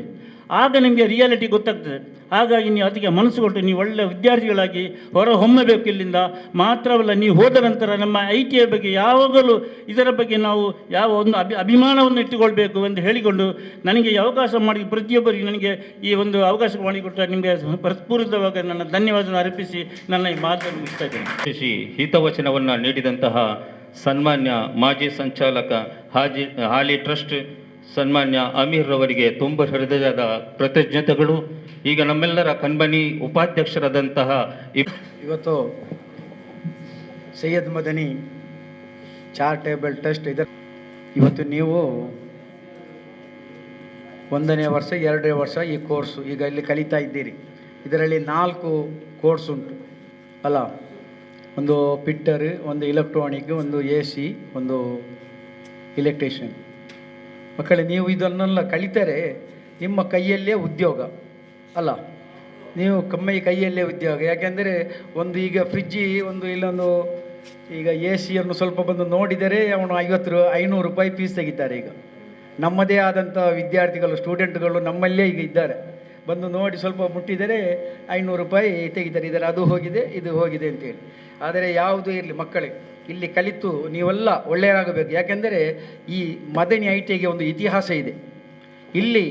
ಆಗ ನಿಮಗೆ ರಿಯಾಲಿಟಿ ಗೊತ್ತಾಗ್ತದೆ. ಹಾಗಾಗಿ ನೀವು ಅದಕ್ಕೆ ಮನಸ್ಸು ಕೊಟ್ಟು ನೀವು ಒಳ್ಳೆಯ ವಿದ್ಯಾರ್ಥಿಗಳಾಗಿ ಹೊರ ಹೊಮ್ಮಬೇಕು ಇಲ್ಲಿಂದ. ಮಾತ್ರವಲ್ಲ, ನೀವು ಹೋದ ನಂತರ ನಮ್ಮ IT ಬಗ್ಗೆ ಯಾವಾಗಲೂ ಇದರ ಬಗ್ಗೆ ನಾವು ಯಾವ ಒಂದು ಅಭಿಮಾನವನ್ನು ಇಟ್ಟುಕೊಳ್ಬೇಕು ಎಂದು ಹೇಳಿಕೊಂಡು, ನನಗೆ ಈ ಅವಕಾಶ ಮಾಡಿ ಪ್ರತಿಯೊಬ್ಬರಿಗೆ ನನಗೆ ಈ ಒಂದು ಅವಕಾಶ ಮಾಡಿಕೊಟ್ಟ ನಿಮಗೆ ಪೂರ್ವಕವಾಗಿ ನನ್ನ ಧನ್ಯವಾದವನ್ನು ಅರ್ಪಿಸಿ ನನ್ನ ಈ ಮಾತನ್ನು ಮುಗಿಸ್ತಾ ಇದ್ದೇನೆ. ಹಿತವಚನವನ್ನು ನೀಡಿದಂತಹ ಸನ್ಮಾನ್ಯ ಮಾಜಿ ಸಂಚಾಲಕ ಹಾಲಿ ಟ್ರಸ್ಟ್ ಸನ್ಮಾನ್ಯ ಅಮೀರ್ ರವರಿಗೆ ತುಂಬ ಹೃದಯದ ಕೃತಜ್ಞತೆಗಳು. ಈಗ ನಮ್ಮೆಲ್ಲರ ಕಣ್ಮನಿ ಉಪಾಧ್ಯಕ್ಷರಾದಂತಹ ಇವತ್ತು ಸೈಯದ್ ಮದನಿ ಚಾರಿಟೇಬಲ್ ಟ್ರಸ್ಟ್ ಇವತ್ತು ನೀವು 1ನೇ ವರ್ಷ 2ನೇ ವರ್ಷ ಈ ಕೋರ್ಸು ಈಗ ಇಲ್ಲಿ ಕಲಿತಾ ಇದ್ದೀರಿ. ಇದರಲ್ಲಿ 4 ಕೋರ್ಸ್ ಉಂಟು ಅಲ್ಲ, ಒಂದು ಪಿಟ್ಟರ್, ಒಂದು ಇಲೆಕ್ಟ್ರಾನಿಕ್, ಒಂದು AC, ಒಂದು ಇಲೆಕ್ಟ್ರಿಷಿಯನ್. ಮಕ್ಕಳೇ, ನೀವು ಇದನ್ನೆಲ್ಲ ಕಲಿತರೆ ನಿಮ್ಮ ಕೈಯಲ್ಲೇ ಉದ್ಯೋಗ ಅಲ್ಲ, ನೀವು ಕೈಯಲ್ಲೇ ಉದ್ಯೋಗ. ಯಾಕೆಂದರೆ ಒಂದು ಈಗ ಫ್ರಿಜ್ಜಿ ಒಂದು ಇಲ್ಲೊಂದು ಈಗ AC ಸ್ವಲ್ಪ ಬಂದು ನೋಡಿದರೆ ಅವನು 500 ರೂಪಾಯಿ ಫೀಸ್ ತೆಗಿತಾರೆ. ಈಗ ನಮ್ಮದೇ ಆದಂಥ ವಿದ್ಯಾರ್ಥಿಗಳು, ಸ್ಟೂಡೆಂಟ್ಗಳು ನಮ್ಮಲ್ಲೇ ಈಗ ಇದ್ದಾರೆ. ಬಂದು ನೋಡಿ ಸ್ವಲ್ಪ ಮುಟ್ಟಿದರೆ 500 ರೂಪಾಯಿ ತೆಗಿತಾರೆ. ಇದರ ಅದು ಹೋಗಿದೆ, ಇದು ಹೋಗಿದೆ ಅಂತೇಳಿ. ಆದರೆ ಯಾವುದೂ ಇರಲಿ ಮಕ್ಕಳೇ, ಇಲ್ಲಿ ಕಲಿತು ನೀವೆಲ್ಲ ಒಳ್ಳೆಯರಾಗಬೇಕು. ಯಾಕೆಂದರೆ ಈ ಮದನಿ ITಗೆ ಒಂದು ಇತಿಹಾಸ ಇದೆ. ಇಲ್ಲಿ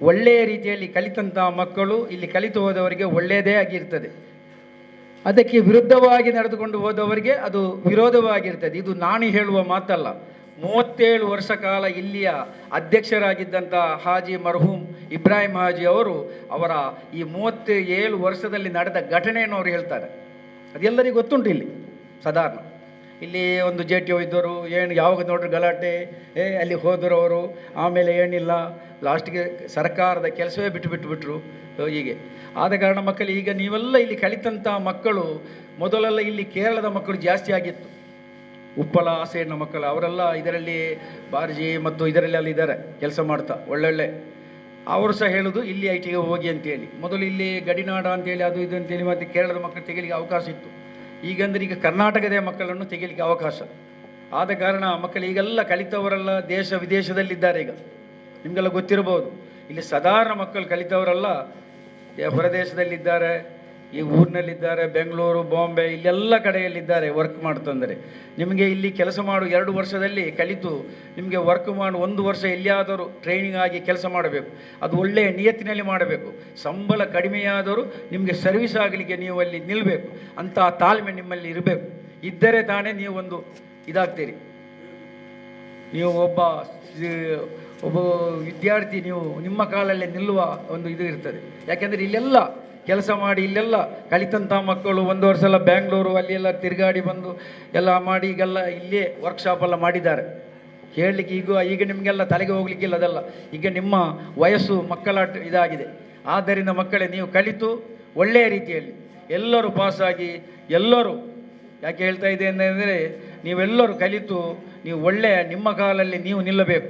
ಒಳ್ಳೆಯ ರೀತಿಯಲ್ಲಿ ಕಲಿತಂಥ ಮಕ್ಕಳು ಇಲ್ಲಿ ಕಲಿತು ಹೋದವರಿಗೆ ಒಳ್ಳೆಯದೇ ಆಗಿರ್ತದೆ, ಅದಕ್ಕೆ ವಿರುದ್ಧವಾಗಿ ನಡೆದುಕೊಂಡು ಹೋದವರಿಗೆ ಅದು ವಿರೋಧವಾಗಿರ್ತದೆ. ಇದು ನಾನು ಹೇಳುವ ಮಾತಲ್ಲ. 37 ವರ್ಷ ಕಾಲ ಇಲ್ಲಿಯ ಅಧ್ಯಕ್ಷರಾಗಿದ್ದಂಥ ಹಾಜಿ ಮರ್ಹೂಮ್ ಇಬ್ರಾಹಿಂ ಹಾಜಿ ಅವರು ಅವರ ಈ 37 ವರ್ಷದಲ್ಲಿ ನಡೆದ ಘಟನೆಯನ್ನು ಅವರು ಹೇಳ್ತಾರೆ. ಅದೆಲ್ಲರಿಗೂ ಗೊತ್ತುಂಟು. ಇಲ್ಲಿ ಸಾಧಾರಣ ಇಲ್ಲಿ ಒಂದು JTO ಇದ್ದವರು, ಏನು ಯಾವಾಗ ನೋಡ್ರಿ ಗಲಾಟೆ, ಅಲ್ಲಿ ಹೋದರು ಅವರು, ಆಮೇಲೆ ಏನಿಲ್ಲ, ಲಾಸ್ಟ್ಗೆ ಸರ್ಕಾರದ ಕೆಲಸವೇ ಬಿಟ್ಟುಬಿಟ್ರು. ಹೀಗೆ ಆದ ಕಾರಣ ಮಕ್ಕಳು, ಈಗ ನೀವೆಲ್ಲ ಇಲ್ಲಿ ಕಲಿತಂಥ ಮಕ್ಕಳು, ಮೊದಲೆಲ್ಲ ಇಲ್ಲಿ ಕೇರಳದ ಮಕ್ಕಳು ಜಾಸ್ತಿ ಆಗಿತ್ತು, ಉಪ್ಪಳ ಆ ಸೈಡ್ನ ಮಕ್ಕಳು, ಅವರೆಲ್ಲ ಇದರಲ್ಲಿ ಬಾರ್ಜಿ ಮತ್ತು ಇದರಲ್ಲಿ ಅಲ್ಲಿ ಇದ್ದಾರೆ ಕೆಲಸ ಮಾಡ್ತಾ ಒಳ್ಳೊಳ್ಳೆ. ಅವರು ಸಹ ಹೇಳೋದು ಇಲ್ಲಿ ITಗೆ ಹೋಗಿ ಅಂತೇಳಿ. ಮೊದಲು ಇಲ್ಲಿ ಗಡಿನಾಡ ಅಂತೇಳಿ ಅದು ಇದು ಅಂತೇಳಿ ಮತ್ತು ಕೇರಳದ ಮಕ್ಕಳು ತೆಗೀಲಿಕ್ಕೆ ಅವಕಾಶ ಇತ್ತು. ಈಗಂದ್ರೆ ಈಗ ಕರ್ನಾಟಕದ ಮಕ್ಕಳನ್ನು ತೆಗೀಲಿಕ್ಕೆ ಅವಕಾಶ. ಆದ ಕಾರಣ ಮಕ್ಕಳು ಈಗೆಲ್ಲ ಕಲಿತವರೆಲ್ಲ ದೇಶ ವಿದೇಶದಲ್ಲಿದ್ದಾರೆ. ಈಗ ನಿಮಗೆಲ್ಲ ಗೊತ್ತಿರಬಹುದು, ಇಲ್ಲಿ ಸಾಧಾರಣ ಮಕ್ಕಳು ಕಲಿತವರೆಲ್ಲ ಹೊರದೇಶದಲ್ಲಿದ್ದಾರೆ, ಈ ಊರಿನಲ್ಲಿದ್ದಾರೆ, ಬೆಂಗಳೂರು, ಬಾಂಬೆ, ಇಲ್ಲೆಲ್ಲ ಕಡೆಯಲ್ಲಿದ್ದಾರೆ ವರ್ಕ್ ಮಾಡ್ತಂದರೆ. ನಿಮಗೆ ಇಲ್ಲಿ ಕೆಲಸ ಮಾಡು 2 ವರ್ಷದಲ್ಲಿ ಕಲಿತು ನಿಮಗೆ ವರ್ಕ್ ಮಾಡಿ 1 ವರ್ಷ ಎಲ್ಲಿಯಾದರೂ ಟ್ರೈನಿಂಗ್ ಆಗಿ ಕೆಲಸ ಮಾಡಬೇಕು. ಅದು ಒಳ್ಳೆಯ ನಿಯತ್ತಿನಲ್ಲಿ ಮಾಡಬೇಕು. ಸಂಬಳ ಕಡಿಮೆಯಾದರೂ ನಿಮಗೆ ಸರ್ವಿಸ್ ಆಗಲಿಕ್ಕೆ ನೀವು ಅಲ್ಲಿ ನಿಲ್ಲಬೇಕು. ಅಂಥ ತಾಳ್ಮೆ ನಿಮ್ಮಲ್ಲಿ ಇರಬೇಕು. ಇದ್ದರೆ ತಾನೇ ನೀವು ಒಂದು ಇದಾಗ್ತೀರಿ. ನೀವು ಒಬ್ಬ ವಿದ್ಯಾರ್ಥಿ, ನೀವು ನಿಮ್ಮ ಕಾಲಲ್ಲೇ ನಿಲ್ಲುವ ಒಂದು ಇದು ಇರ್ತದೆ. ಯಾಕೆಂದರೆ ಇಲ್ಲೆಲ್ಲ ಕೆಲಸ ಮಾಡಿ ಇಲ್ಲೆಲ್ಲ ಕಲಿತಂಥ ಮಕ್ಕಳು 1 ವರ್ಷ ಎಲ್ಲ ಬ್ಯಾಂಗ್ಳೂರು ಅಲ್ಲಿ ಎಲ್ಲ ತಿರುಗಾಡಿ ಬಂದು ಎಲ್ಲ ಮಾಡಿ ಈಗೆಲ್ಲ ಇಲ್ಲೇ ವರ್ಕ್ಶಾಪೆಲ್ಲ ಮಾಡಿದ್ದಾರೆ. ಹೇಳಲಿಕ್ಕೆ ಈಗ ನಿಮಗೆಲ್ಲ ತಲೆಗೆ ಹೋಗ್ಲಿಕ್ಕಿಲ್ಲ ಅದಲ್ಲ. ಈಗ ನಿಮ್ಮ ವಯಸ್ಸು ಮಕ್ಕಳ ಇದಾಗಿದೆ. ಆದ್ದರಿಂದ ಮಕ್ಕಳೇ, ನೀವು ಕಲಿತು ಒಳ್ಳೆಯ ರೀತಿಯಲ್ಲಿ ಎಲ್ಲರೂ ಪಾಸಾಗಿ, ಎಲ್ಲರೂ ಯಾಕೆ ಹೇಳ್ತಾ ಇದೆ ಅಂದರೆ, ನೀವೆಲ್ಲರೂ ಕಲಿತು ನೀವು ಒಳ್ಳೆಯ ನಿಮ್ಮ ಕಾಲಲ್ಲಿ ನೀವು ನಿಲ್ಲಬೇಕು.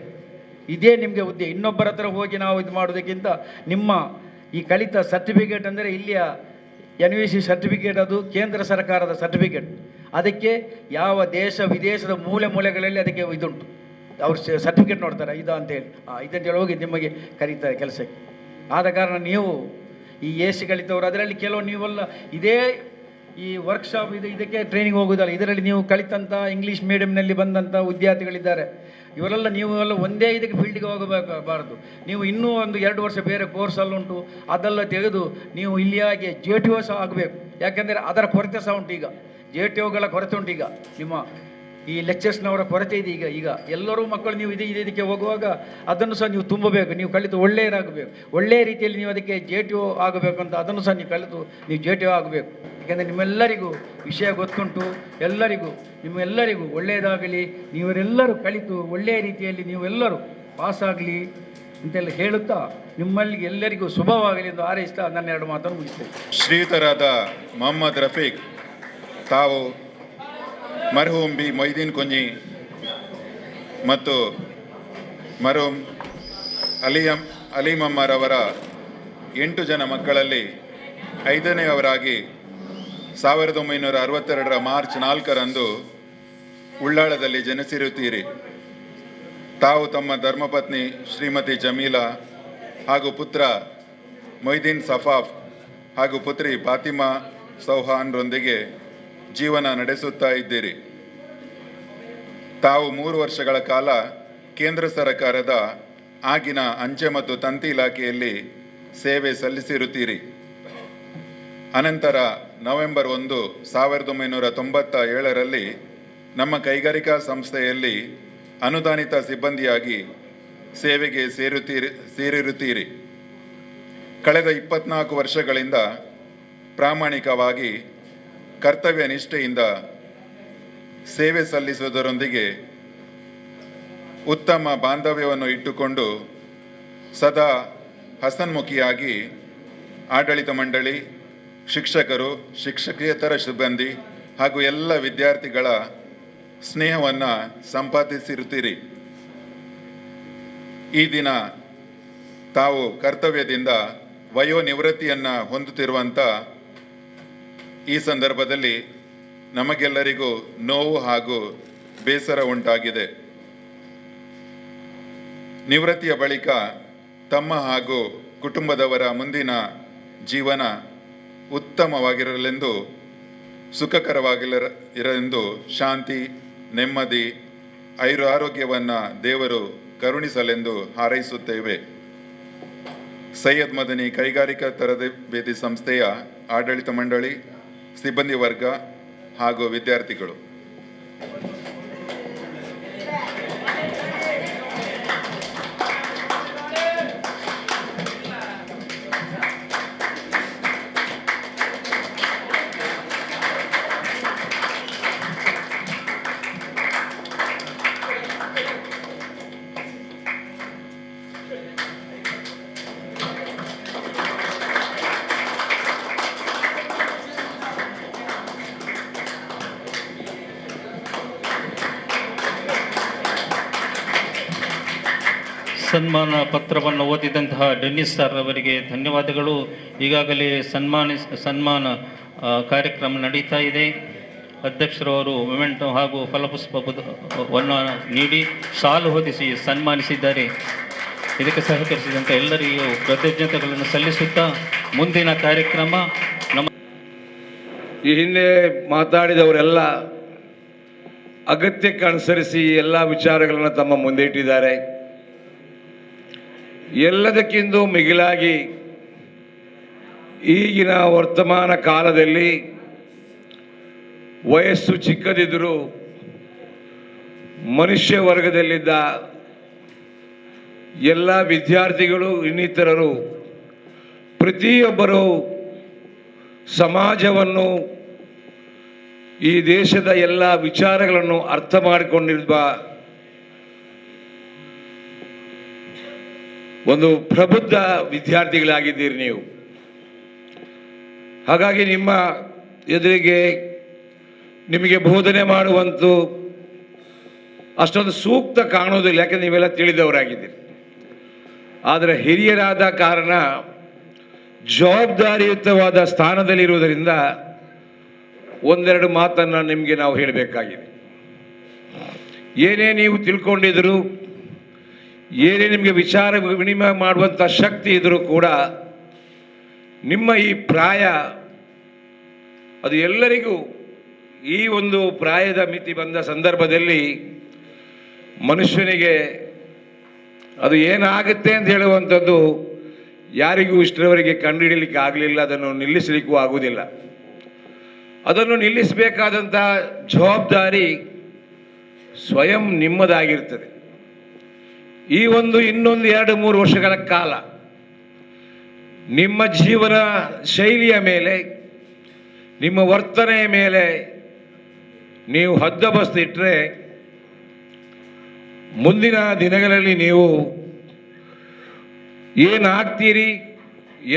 ಇದೇ ನಿಮಗೆ ಉದ್ದೇಶ. ಇನ್ನೊಬ್ಬರ ಹತ್ರ ಹೋಗಿ ನಾವು ಇದು ಮಾಡೋದಕ್ಕಿಂತ ನಿಮ್ಮ ಈ ಕಲಿತ ಸರ್ಟಿಫಿಕೇಟ್ ಅಂದರೆ ಇಲ್ಲಿಯ NVC ಸರ್ಟಿಫಿಕೇಟ್, ಅದು ಕೇಂದ್ರ ಸರ್ಕಾರದ ಸರ್ಟಿಫಿಕೇಟ್. ಅದಕ್ಕೆ ಯಾವ ದೇಶ ವಿದೇಶದ ಮೂಲೆಗಳಲ್ಲಿ ಅದಕ್ಕೆ ಇದುಂಟು, ಅವ್ರು ಸರ್ಟಿಫಿಕೇಟ್ ನೋಡ್ತಾರೆ ಇದು ಅಂತೇಳಿ. ಇದಂತೇಳಿ ಹೋಗಿ ನಿಮಗೆ ಕರೀತಾರೆ ಕೆಲಸಕ್ಕೆ. ಆದ ಕಾರಣ ನೀವು ಈ AC ಕಲಿತವರು ಅದರಲ್ಲಿ ಕೆಲವು ನೀವೆಲ್ಲ ಇದೇ ಈ ವರ್ಕ್ಶಾಪ್ ಇದಕ್ಕೆ ಟ್ರೈನಿಂಗ್ ಹೋಗೋದಲ್ಲ, ಇದರಲ್ಲಿ ನೀವು ಕಲಿತಂಥ ಇಂಗ್ಲೀಷ್ ಮೀಡಿಯಂನಲ್ಲಿ ಬಂದಂಥ ವಿದ್ಯಾರ್ಥಿಗಳಿದ್ದಾರೆ. ಇವರೆಲ್ಲ ನೀವೆಲ್ಲ ಒಂದೇ ಇದಕ್ಕೆ ಫೀಲ್ಡಿಗೆ ಹೋಗಬಾರ್ದು. ನೀವು ಇನ್ನೂ ಒಂದು 2 ವರ್ಷ ಬೇರೆ ಕೋರ್ಸಲ್ಲುಂಟು, ಅದೆಲ್ಲ ತೆಗೆದು ನೀವು ಇಲ್ಲಿಯಾಗಿ JTO ಸಹ ಆಗಬೇಕು. ಯಾಕೆಂದರೆ ಅದರ ಕೊರತೆ ಸಹ ಉಂಟು. ಈಗ JTOಗಳ ಕೊರತೆ ಉಂಟು. ಈಗ ನಿಮ್ಮ ಈ ಲೆಕ್ಚರ್ಸ್ನವರ ಕೊರತೆ ಇದೆ. ಈಗ ಎಲ್ಲರೂ ಮಕ್ಕಳು ನೀವು ಇದಕ್ಕೆ ಹೋಗುವಾಗ ಅದನ್ನು ಸಹ ನೀವು ತುಂಬಬೇಕು. ನೀವು ಕಲಿತು ಒಳ್ಳೆಯರಾಗಬೇಕು, ಒಳ್ಳೆಯ ರೀತಿಯಲ್ಲಿ ನೀವು ಅದಕ್ಕೆ JTO ಆಗಬೇಕು ಅಂತ ಅದನ್ನು ಸಹ ನೀವು ಕಲಿತು ನೀವು JTO ಆಗಬೇಕು. ಯಾಕೆಂದರೆ ನಿಮ್ಮೆಲ್ಲರಿಗೂ ವಿಷಯ ಗೊತ್ತುಂಟು, ನಿಮ್ಮೆಲ್ಲರಿಗೂ ಒಳ್ಳೆಯದಾಗಲಿ, ನೀವರೆಲ್ಲರೂ ಕಲಿತು ಒಳ್ಳೆಯ ರೀತಿಯಲ್ಲಿ ನೀವೆಲ್ಲರೂ ಪಾಸಾಗಲಿ ಅಂತೆಲ್ಲ ಹೇಳುತ್ತಾ ನಿಮ್ಮಲ್ಲಿ ಎಲ್ಲರಿಗೂ ಶುಭವಾಗಲಿ ಎಂದು ಹಾರೈಸ್ತಾ ನನ್ನ 2 ಮಾತನ್ನು ಮುಗಿಸ್ತೇನೆ. ಶ್ರೀಯುತರಾದ ಮೊಹಮ್ಮದ್ ರಫೀಕ್ ತಾವು ಮರ್ಹೂಮ್ ಬಿ ಮೊಯ್ದೀನ್ ಕುಂಜಿ ಮತ್ತು ಮರ್ಹೂಮ್ ಅಲೀಮಮ್ಮರವರ 8 ಜನ ಮಕ್ಕಳಲ್ಲಿ 5ನೇಯವರಾಗಿ 1962 ಮಾರ್ಚ್ 4ರಂದು ಉಳ್ಳಾಳದಲ್ಲಿ ಜನಿಸಿರುತ್ತೀರಿ. ತಾವು ತಮ್ಮ ಧರ್ಮಪತ್ನಿ ಶ್ರೀಮತಿ ಜಮೀಲಾ ಹಾಗೂ ಪುತ್ರ ಮೊಯ್ದೀನ್ ಸಫಾಫ್ ಹಾಗೂ ಪುತ್ರಿ ಫಾತಿಮಾ ಸೌಹಾನ್ರೊಂದಿಗೆ ಜೀವನ ನಡೆಸುತ್ತಾ ಇದ್ದೀರಿ. ತಾವು 3 ವರ್ಷಗಳ ಕಾಲ ಕೇಂದ್ರ ಸರ್ಕಾರದ ಆಗಿನ ಅಂಚೆ ಮತ್ತು ತಂತಿ ಇಲಾಖೆಯಲ್ಲಿ ಸೇವೆ ಸಲ್ಲಿಸಿರುತ್ತೀರಿ. ಅನಂತರ ನವೆಂಬರ್ 1, 1997ರಲ್ಲಿ ನಮ್ಮ ಕೈಗಾರಿಕಾ ಸಂಸ್ಥೆಯಲ್ಲಿ ಅನುದಾನಿತ ಸಿಬ್ಬಂದಿಯಾಗಿ ಸೇವೆಗೆ ಸೇರಿರುತ್ತೀರಿ. ಕಳೆದ 24 ವರ್ಷಗಳಿಂದ ಪ್ರಾಮಾಣಿಕವಾಗಿ ಕರ್ತವ್ಯ ನಿಷ್ಠೆಯಿಂದ ಸೇವೆ ಸಲ್ಲಿಸುವುದರೊಂದಿಗೆ ಉತ್ತಮ ಬಾಂಧವ್ಯವನ್ನು ಇಟ್ಟುಕೊಂಡು ಸದಾ ಹಸನ್ಮುಖಿಯಾಗಿ ಆಡಳಿತ ಮಂಡಳಿ, ಶಿಕ್ಷಕರು, ಶಿಕ್ಷಕೇತರ ಸಿಬ್ಬಂದಿ ಹಾಗೂ ಎಲ್ಲ ವಿದ್ಯಾರ್ಥಿಗಳ ಸ್ನೇಹವನ್ನು ಸಂಪಾದಿಸಿರುತ್ತೀರಿ. ಈ ದಿನ ತಾವು ಕರ್ತವ್ಯದಿಂದ ವಯೋನಿವೃತ್ತಿಯನ್ನು ಹೊಂದುತ್ತಿರುವಂಥ ಈ ಸಂದರ್ಭದಲ್ಲಿ ನಮಗೆಲ್ಲರಿಗೂ ನೋವು ಹಾಗೂ ಬೇಸರ ಉಂಟಾಗಿದೆ. ನಿವೃತ್ತಿಯ ಬಳಿಕ ತಮ್ಮ ಹಾಗೂ ಕುಟುಂಬದವರ ಮುಂದಿನ ಜೀವನ ಉತ್ತಮವಾಗಿರಲೆಂದು, ಸುಖಕರವಾಗಿರಲೆಂದು ಶಾಂತಿ, ನೆಮ್ಮದಿ, ಆರೋಗ್ಯವನ್ನು ದೇವರು ಕರುಣಿಸಲೆಂದು ಹಾರೈಸುತ್ತೇವೆ. ಸೈಯದ್ ಮದನಿ ಕೈಗಾರಿಕಾ ತರಬೇತಿ ಸಂಸ್ಥೆಯ ಆಡಳಿತ ಮಂಡಳಿ, ಸಿಬ್ಬಂದಿ ವರ್ಗ ಹಾಗೂ ವಿದ್ಯಾರ್ಥಿಗಳು. ಸನ್ಮಾನ ಪತ್ರವನ್ನು ಓದಿದಂತಹ ಡೆನ್ನಿಸ್ ಸರ್ ಅವರಿಗೆ ಧನ್ಯವಾದಗಳು. ಈಗಾಗಲೇ ಸನ್ಮಾನ ಕಾರ್ಯಕ್ರಮ ನಡೀತಾ ಇದೆ. ಅಧ್ಯಕ್ಷರವರು ಮೊಮೆಂಟೋ ಹಾಗೂ ಫಲಪುಷ್ಪವನ್ನು ನೀಡಿ ಶಾಲು ಹೊದಿಸಿ ಸನ್ಮಾನಿಸಿದ್ದಾರೆ. ಇದಕ್ಕೆ ಸಹಕರಿಸಿದಂಥ ಎಲ್ಲರಿಗೂ ಕೃತಜ್ಞತೆಗಳನ್ನು ಸಲ್ಲಿಸುತ್ತಾ ಮುಂದಿನ ಕಾರ್ಯಕ್ರಮ ನಮ್ಮ ಈ ಹಿಂದೆ ಮಾತಾಡಿದವರೆಲ್ಲ ಅಗತ್ಯಕ್ಕೆ ಅನುಸರಿಸಿ ಎಲ್ಲ ವಿಚಾರಗಳನ್ನು ತಮ್ಮ ಮುಂದೆ ಇಟ್ಟಿದ್ದಾರೆ. ಎಲ್ಲದಕ್ಕಿಂತ ಮಿಗಿಲಾಗಿ ಈಗಿನ ವರ್ತಮಾನ ಕಾಲದಲ್ಲಿ ವಯಸ್ಸು ಚಿಕ್ಕದಿದ್ದರೂ ಮನುಷ್ಯ ವರ್ಗದಲ್ಲಿದ್ದ ಎಲ್ಲ ವಿದ್ಯಾರ್ಥಿಗಳು, ಇನ್ನಿತರರು ಪ್ರತಿಯೊಬ್ಬರೂ ಸಮಾಜವನ್ನು, ಈ ದೇಶದ ಎಲ್ಲ ವಿಚಾರಗಳನ್ನು ಅರ್ಥ ಮಾಡಿಕೊಂಡಿರುವ ಒಂದು ಪ್ರಬುದ್ಧ ವಿದ್ಯಾರ್ಥಿಗಳಾಗಿದ್ದೀರಿ ನೀವು. ಹಾಗಾಗಿ ನಿಮ್ಮ ಎದುರಿಗೆ ನಿಮಗೆ ಬೋಧನೆ ಮಾಡುವಂತೂ ಅಷ್ಟೊಂದು ಸೂಕ್ತ ಕಾಣೋದಿಲ್ಲ, ಯಾಕೆಂದ್ರೆ ನೀವೆಲ್ಲ ತಿಳಿದವರಾಗಿದ್ದೀರಿ. ಆದರೆ ಹಿರಿಯರಾದ ಕಾರಣ ಜವಾಬ್ದಾರಿಯುತವಾದ ಸ್ಥಾನದಲ್ಲಿರುವುದರಿಂದ ಒಂದೆರಡು ಮಾತನ್ನು ನಿಮಗೆ ನಾವು ಹೇಳಬೇಕಾಗಿದೆ. ಏನೇ ನೀವು ತಿಳ್ಕೊಂಡಿದ್ರು, ಏನೇ ನಿಮಗೆ ವಿಚಾರ ವಿನಿಮಯ ಮಾಡುವಂಥ ಶಕ್ತಿ ಇದ್ದರೂ ಕೂಡ ನಿಮ್ಮ ಈ ಪ್ರಾಯ ಅದು ಎಲ್ಲರಿಗೂ ಈ ಒಂದು ಪ್ರಾಯದ ಮಿತಿ ಬಂದ ಸಂದರ್ಭದಲ್ಲಿ ಮನುಷ್ಯನಿಗೆ ಅದು ಏನಾಗುತ್ತೆ ಅಂತ ಹೇಳುವಂಥದ್ದು ಯಾರಿಗೂ ಇಷ್ಟರವರೆಗೆ ಕಂಡುಹಿಡಲಿಕ್ಕೆ ಆಗಲಿಲ್ಲ, ಅದನ್ನು ನಿಲ್ಲಿಸಲಿಕ್ಕೂ ಆಗುವುದಿಲ್ಲ. ಅದನ್ನು ನಿಲ್ಲಿಸಬೇಕಾದಂಥ ಜವಾಬ್ದಾರಿ ಸ್ವಯಂ ನಿಮ್ಮದಾಗಿರ್ತದೆ. ಈ ಒಂದು ಇನ್ನೊಂದು 2-3 ವರ್ಷಗಳ ಕಾಲ ನಿಮ್ಮ ಜೀವನ ಶೈಲಿಯ ಮೇಲೆ, ನಿಮ್ಮ ವರ್ತನೆಯ ಮೇಲೆ ನೀವು ಹದ್ದುಬಸ್ತು ಇಟ್ಟರೆ ಮುಂದಿನ ದಿನಗಳಲ್ಲಿ ನೀವು ಏನಾಗ್ತೀರಿ,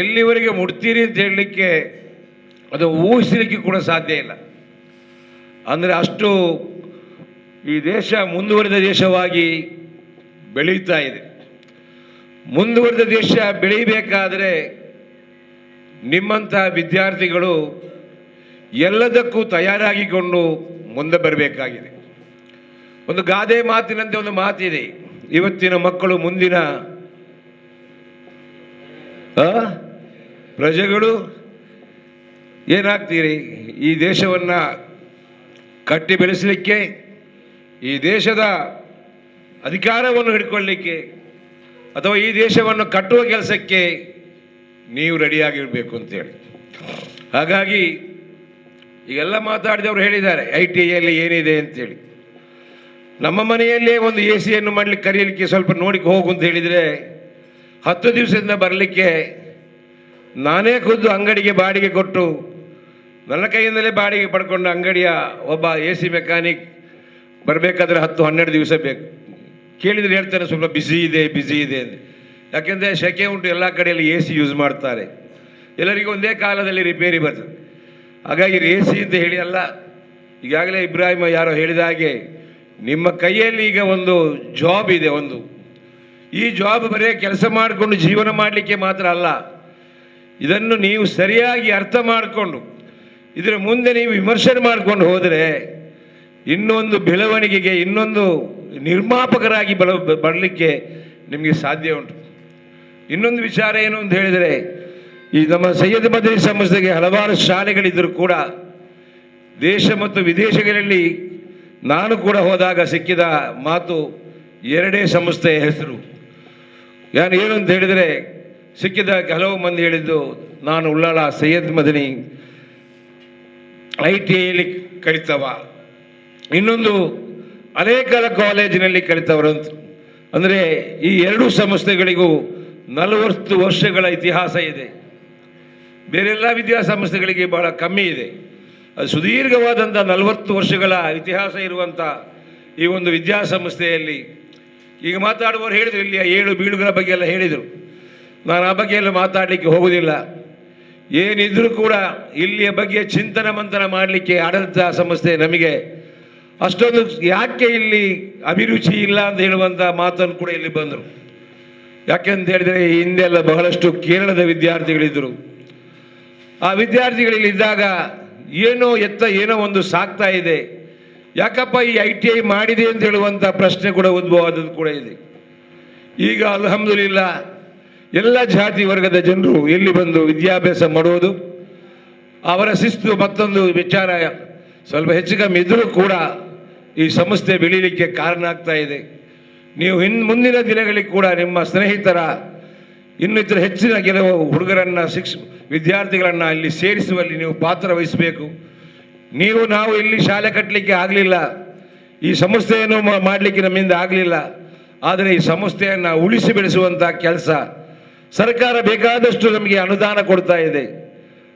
ಎಲ್ಲಿವರೆಗೆ ಮುಟ್ತೀರಿ ಅಂತ ಹೇಳಲಿಕ್ಕೆ ಅದು ಊಹಿಸಲಿಕ್ಕೆ ಕೂಡ ಸಾಧ್ಯ ಇಲ್ಲ. ಅಂದರೆ ಅಷ್ಟು ಈ ದೇಶ ಮುಂದುವರಿದ ದೇಶವಾಗಿ ಬೆಳೀತಾ ಇದೆ. ಮುಂದುವರಿದ ದೇಶ ಬೆಳೀಬೇಕಾದರೆ ನಿಮ್ಮಂಥ ವಿದ್ಯಾರ್ಥಿಗಳು ಎಲ್ಲದಕ್ಕೂ ತಯಾರಾಗಿಕೊಂಡು ಮುಂದೆ ಬರಬೇಕಾಗಿದೆ. ಒಂದು ಗಾದೆ ಮಾತಿನಂತೆ ಒಂದು ಮಾತಿದೆ, ಇವತ್ತಿನ ಮಕ್ಕಳು ಮುಂದಿನ ಪ್ರಜೆಗಳು. ಏನಾಗ್ತೀರಿ, ಈ ದೇಶವನ್ನು ಕಟ್ಟಿ ಬೆಳೆಸಲಿಕ್ಕೆ, ಈ ದೇಶದ ಅಧಿಕಾರವನ್ನು ಹಿಡ್ಕೊಳ್ಳಿಕ್ಕೆ ಅಥವಾ ಈ ದೇಶವನ್ನು ಕಟ್ಟುವ ಕೆಲಸಕ್ಕೆ ನೀವು ರೆಡಿಯಾಗಿರಬೇಕು ಅಂತೇಳಿ. ಹಾಗಾಗಿ ಈಗೆಲ್ಲ ಮಾತಾಡಿದವರು ಹೇಳಿದ್ದಾರೆ ITIಯಲ್ಲಿ ಏನಿದೆ ಅಂತೇಳಿ. ನಮ್ಮ ಮನೆಯಲ್ಲೇ ಒಂದು AC ಮಾಡಲಿಕ್ಕೆ ಕರೆಯಲಿಕ್ಕೆ ಸ್ವಲ್ಪ ನೋಡಿಕ್ಕೆ ಹೋಗು ಅಂತ ಹೇಳಿದರೆ 10 ದಿವಸದಿಂದ ಬರಲಿಕ್ಕೆ ನಾನೇ ಖುದ್ದು ಅಂಗಡಿಗೆ ಬಾಡಿಗೆ ಕೊಟ್ಟು ನನ್ನ ಕೈಯಿಂದಲೇ ಬಾಡಿಗೆ ಪಡ್ಕೊಂಡು ಅಂಗಡಿಯ ಒಬ್ಬ AC ಮೆಕ್ಯಾನಿಕ್ ಬರಬೇಕಾದ್ರೆ 10-12 ದಿವಸ ಬೇಕು. ಕೇಳಿದರೆ ಹೇಳ್ತಾರೆ ಸ್ವಲ್ಪ ಬಿಸಿ ಇದೆ ಅಂತ. ಯಾಕೆಂದರೆ ಸೆಕೆ ಉಂಟು, ಎಲ್ಲ ಕಡೆಯಲ್ಲಿ AC ಯೂಸ್ ಮಾಡ್ತಾರೆ, ಎಲ್ಲರಿಗೂ ಒಂದೇ ಕಾಲದಲ್ಲಿ ರಿಪೇರಿ ಬರ್ತದೆ. ಹಾಗಾಗಿ AC ಅಂತ ಹೇಳಿ ಅಲ್ಲ, ಈಗಾಗಲೇ ಇಬ್ರಾಹಿಂ ಯಾರೋ ಹೇಳಿದ ಹಾಗೆ ನಿಮ್ಮ ಕೈಯಲ್ಲಿ ಈಗ ಒಂದು ಜಾಬ್ ಇದೆ. ಈ ಜಾಬ್ ಬರೀ ಕೆಲಸ ಮಾಡಿಕೊಂಡು ಜೀವನ ಮಾಡಲಿಕ್ಕೆ ಮಾತ್ರ ಅಲ್ಲ, ಇದನ್ನು ನೀವು ಸರಿಯಾಗಿ ಅರ್ಥ ಮಾಡಿಕೊಂಡು ಇದರ ಮುಂದೆ ನೀವು ವಿಮರ್ಶೆ ಮಾಡಿಕೊಂಡು ಹೋದರೆ ಇನ್ನೊಂದು ಬೆಳವಣಿಗೆಗೆ, ಇನ್ನೊಂದು ನಿರ್ಮಾಪಕರಾಗಿ ಬರಲಿಕ್ಕೆ ನಿಮಗೆ ಸಾಧ್ಯ ಉಂಟು. ಇನ್ನೊಂದು ವಿಚಾರ ಏನು ಅಂತ ಹೇಳಿದರೆ, ಈ ನಮ್ಮ ಸೈಯದ್ ಮದನಿ ಸಂಸ್ಥೆಗೆ ಹಲವಾರು ಶಾಲೆಗಳಿದ್ದರೂ ಕೂಡ ದೇಶ ಮತ್ತು ವಿದೇಶಗಳಲ್ಲಿ ನಾನು ಕೂಡ ಹೋದಾಗ ಸಿಕ್ಕಿದ ಮಾತು 2 ಸಂಸ್ಥೆಯ ಹೆಸರು. ಏನು ಅಂತ ಹೇಳಿದರೆ, ಸಿಕ್ಕಿದ ಕೆಲವು ಮಂದಿ ಹೇಳಿದ್ದು ನಾನು ಉಳ್ಳಾಳ ಸೈಯದ್ ಮದನಿ ITIಯಲ್ಲಿ ಕಲಿತವ, ಇನ್ನೊಂದು ಅನೇಕರ ಕಾಲೇಜಿನಲ್ಲಿ ಕಲಿತವರಂತ. ಅಂದರೆ ಈ 2 ಸಂಸ್ಥೆಗಳಿಗೂ 40 ವರ್ಷಗಳ ಇತಿಹಾಸ ಇದೆ. ಬೇರೆಲ್ಲ ವಿದ್ಯಾಸಂಸ್ಥೆಗಳಿಗೆ ಬಹಳ ಕಮ್ಮಿ ಇದೆ. ಅದು ಸುದೀರ್ಘವಾದಂಥ 40 ವರ್ಷಗಳ ಇತಿಹಾಸ ಇರುವಂಥ ಈ ಒಂದು ವಿದ್ಯಾಸಂಸ್ಥೆಯಲ್ಲಿ ಈಗ ಮಾತಾಡುವವರು ಹೇಳಿದರು, ಇಲ್ಲಿ 7 ಬೀಳುಗಳ ಬಗ್ಗೆ ಎಲ್ಲ ಹೇಳಿದರು. ನಾನು ಆ ಬಗ್ಗೆ ಎಲ್ಲ ಮಾತಾಡಲಿಕ್ಕೆ ಹೋಗುವುದಿಲ್ಲ. ಏನಿದ್ರೂ ಕೂಡ ಇಲ್ಲಿಯ ಬಗ್ಗೆ ಚಿಂತನ ಮಂಥನ ಮಾಡಲಿಕ್ಕೆ ಆಡಳಿತ ಸಂಸ್ಥೆ ನಮಗೆ ಅಷ್ಟೊಂದು ಯಾಕೆ ಇಲ್ಲಿ ಅಭಿರುಚಿ ಇಲ್ಲ ಅಂತ ಹೇಳುವಂಥ ಮಾತನ್ನು ಕೂಡ ಇಲ್ಲಿ ಬಂದರು. ಯಾಕೆಂತ ಹೇಳಿದರೆ ಹಿಂದೆಲ್ಲ ಬಹಳಷ್ಟು ಕೇರಳದ ವಿದ್ಯಾರ್ಥಿಗಳಿದ್ದರು. ಆ ವಿದ್ಯಾರ್ಥಿಗಳಿದ್ದಾಗ ಏನೋ ಒಂದು ಸಾಕ್ತಾ ಇದೆ, ಯಾಕಪ್ಪ ಈ ITI ಮಾಡಿದೆ ಅಂತ ಹೇಳುವಂಥ ಪ್ರಶ್ನೆ ಕೂಡ ಉದ್ಭವ ಆದದ್ದು ಕೂಡ ಇದೆ. ಈಗ ಅಲ್ಹಮ್ದುಲಿಲ್ಲಾ ಎಲ್ಲ ಜಾತಿ ವರ್ಗದ ಜನರು ಇಲ್ಲಿ ಬಂದು ವಿದ್ಯಾಭ್ಯಾಸ ಮಾಡುವುದು, ಅವರ ಶಿಸ್ತು ಮತ್ತೊಂದು ವಿಚಾರ ಸ್ವಲ್ಪ ಹೆಚ್ಚು ಕಮ್ಮಿ ಇದ್ದರೂ ಕೂಡ ಈ ಸಂಸ್ಥೆ ಬೆಳೀಲಿಕ್ಕೆ ಕಾರಣ ಆಗ್ತಾ ಇದೆ. ನೀವು ಮುಂದಿನ ದಿನಗಳಿಗೆ ಕೂಡ ನಿಮ್ಮ ಸ್ನೇಹಿತರ ಇನ್ನಿತರ ಹೆಚ್ಚಿನ ಕೆಲವು ಹುಡುಗರನ್ನು ವಿದ್ಯಾರ್ಥಿಗಳನ್ನು ಇಲ್ಲಿ ಸೇರಿಸುವಲ್ಲಿ ನೀವು ಪಾತ್ರ ವಹಿಸಬೇಕು. ನಾವು ಇಲ್ಲಿ ಶಾಲೆ ಕಟ್ಟಲಿಕ್ಕೆ ಆಗಲಿಲ್ಲ, ಈ ಸಂಸ್ಥೆಯನ್ನು ಮಾಡಲಿಕ್ಕೆ ನಮ್ಮಿಂದ ಆಗಲಿಲ್ಲ. ಆದರೆ ಈ ಸಂಸ್ಥೆಯನ್ನು ಉಳಿಸಿ ಬೆಳೆಸುವಂಥ ಕೆಲಸ ಸರ್ಕಾರ ಬೇಕಾದಷ್ಟು ನಮಗೆ ಅನುದಾನ ಕೊಡ್ತಾ ಇದೆ.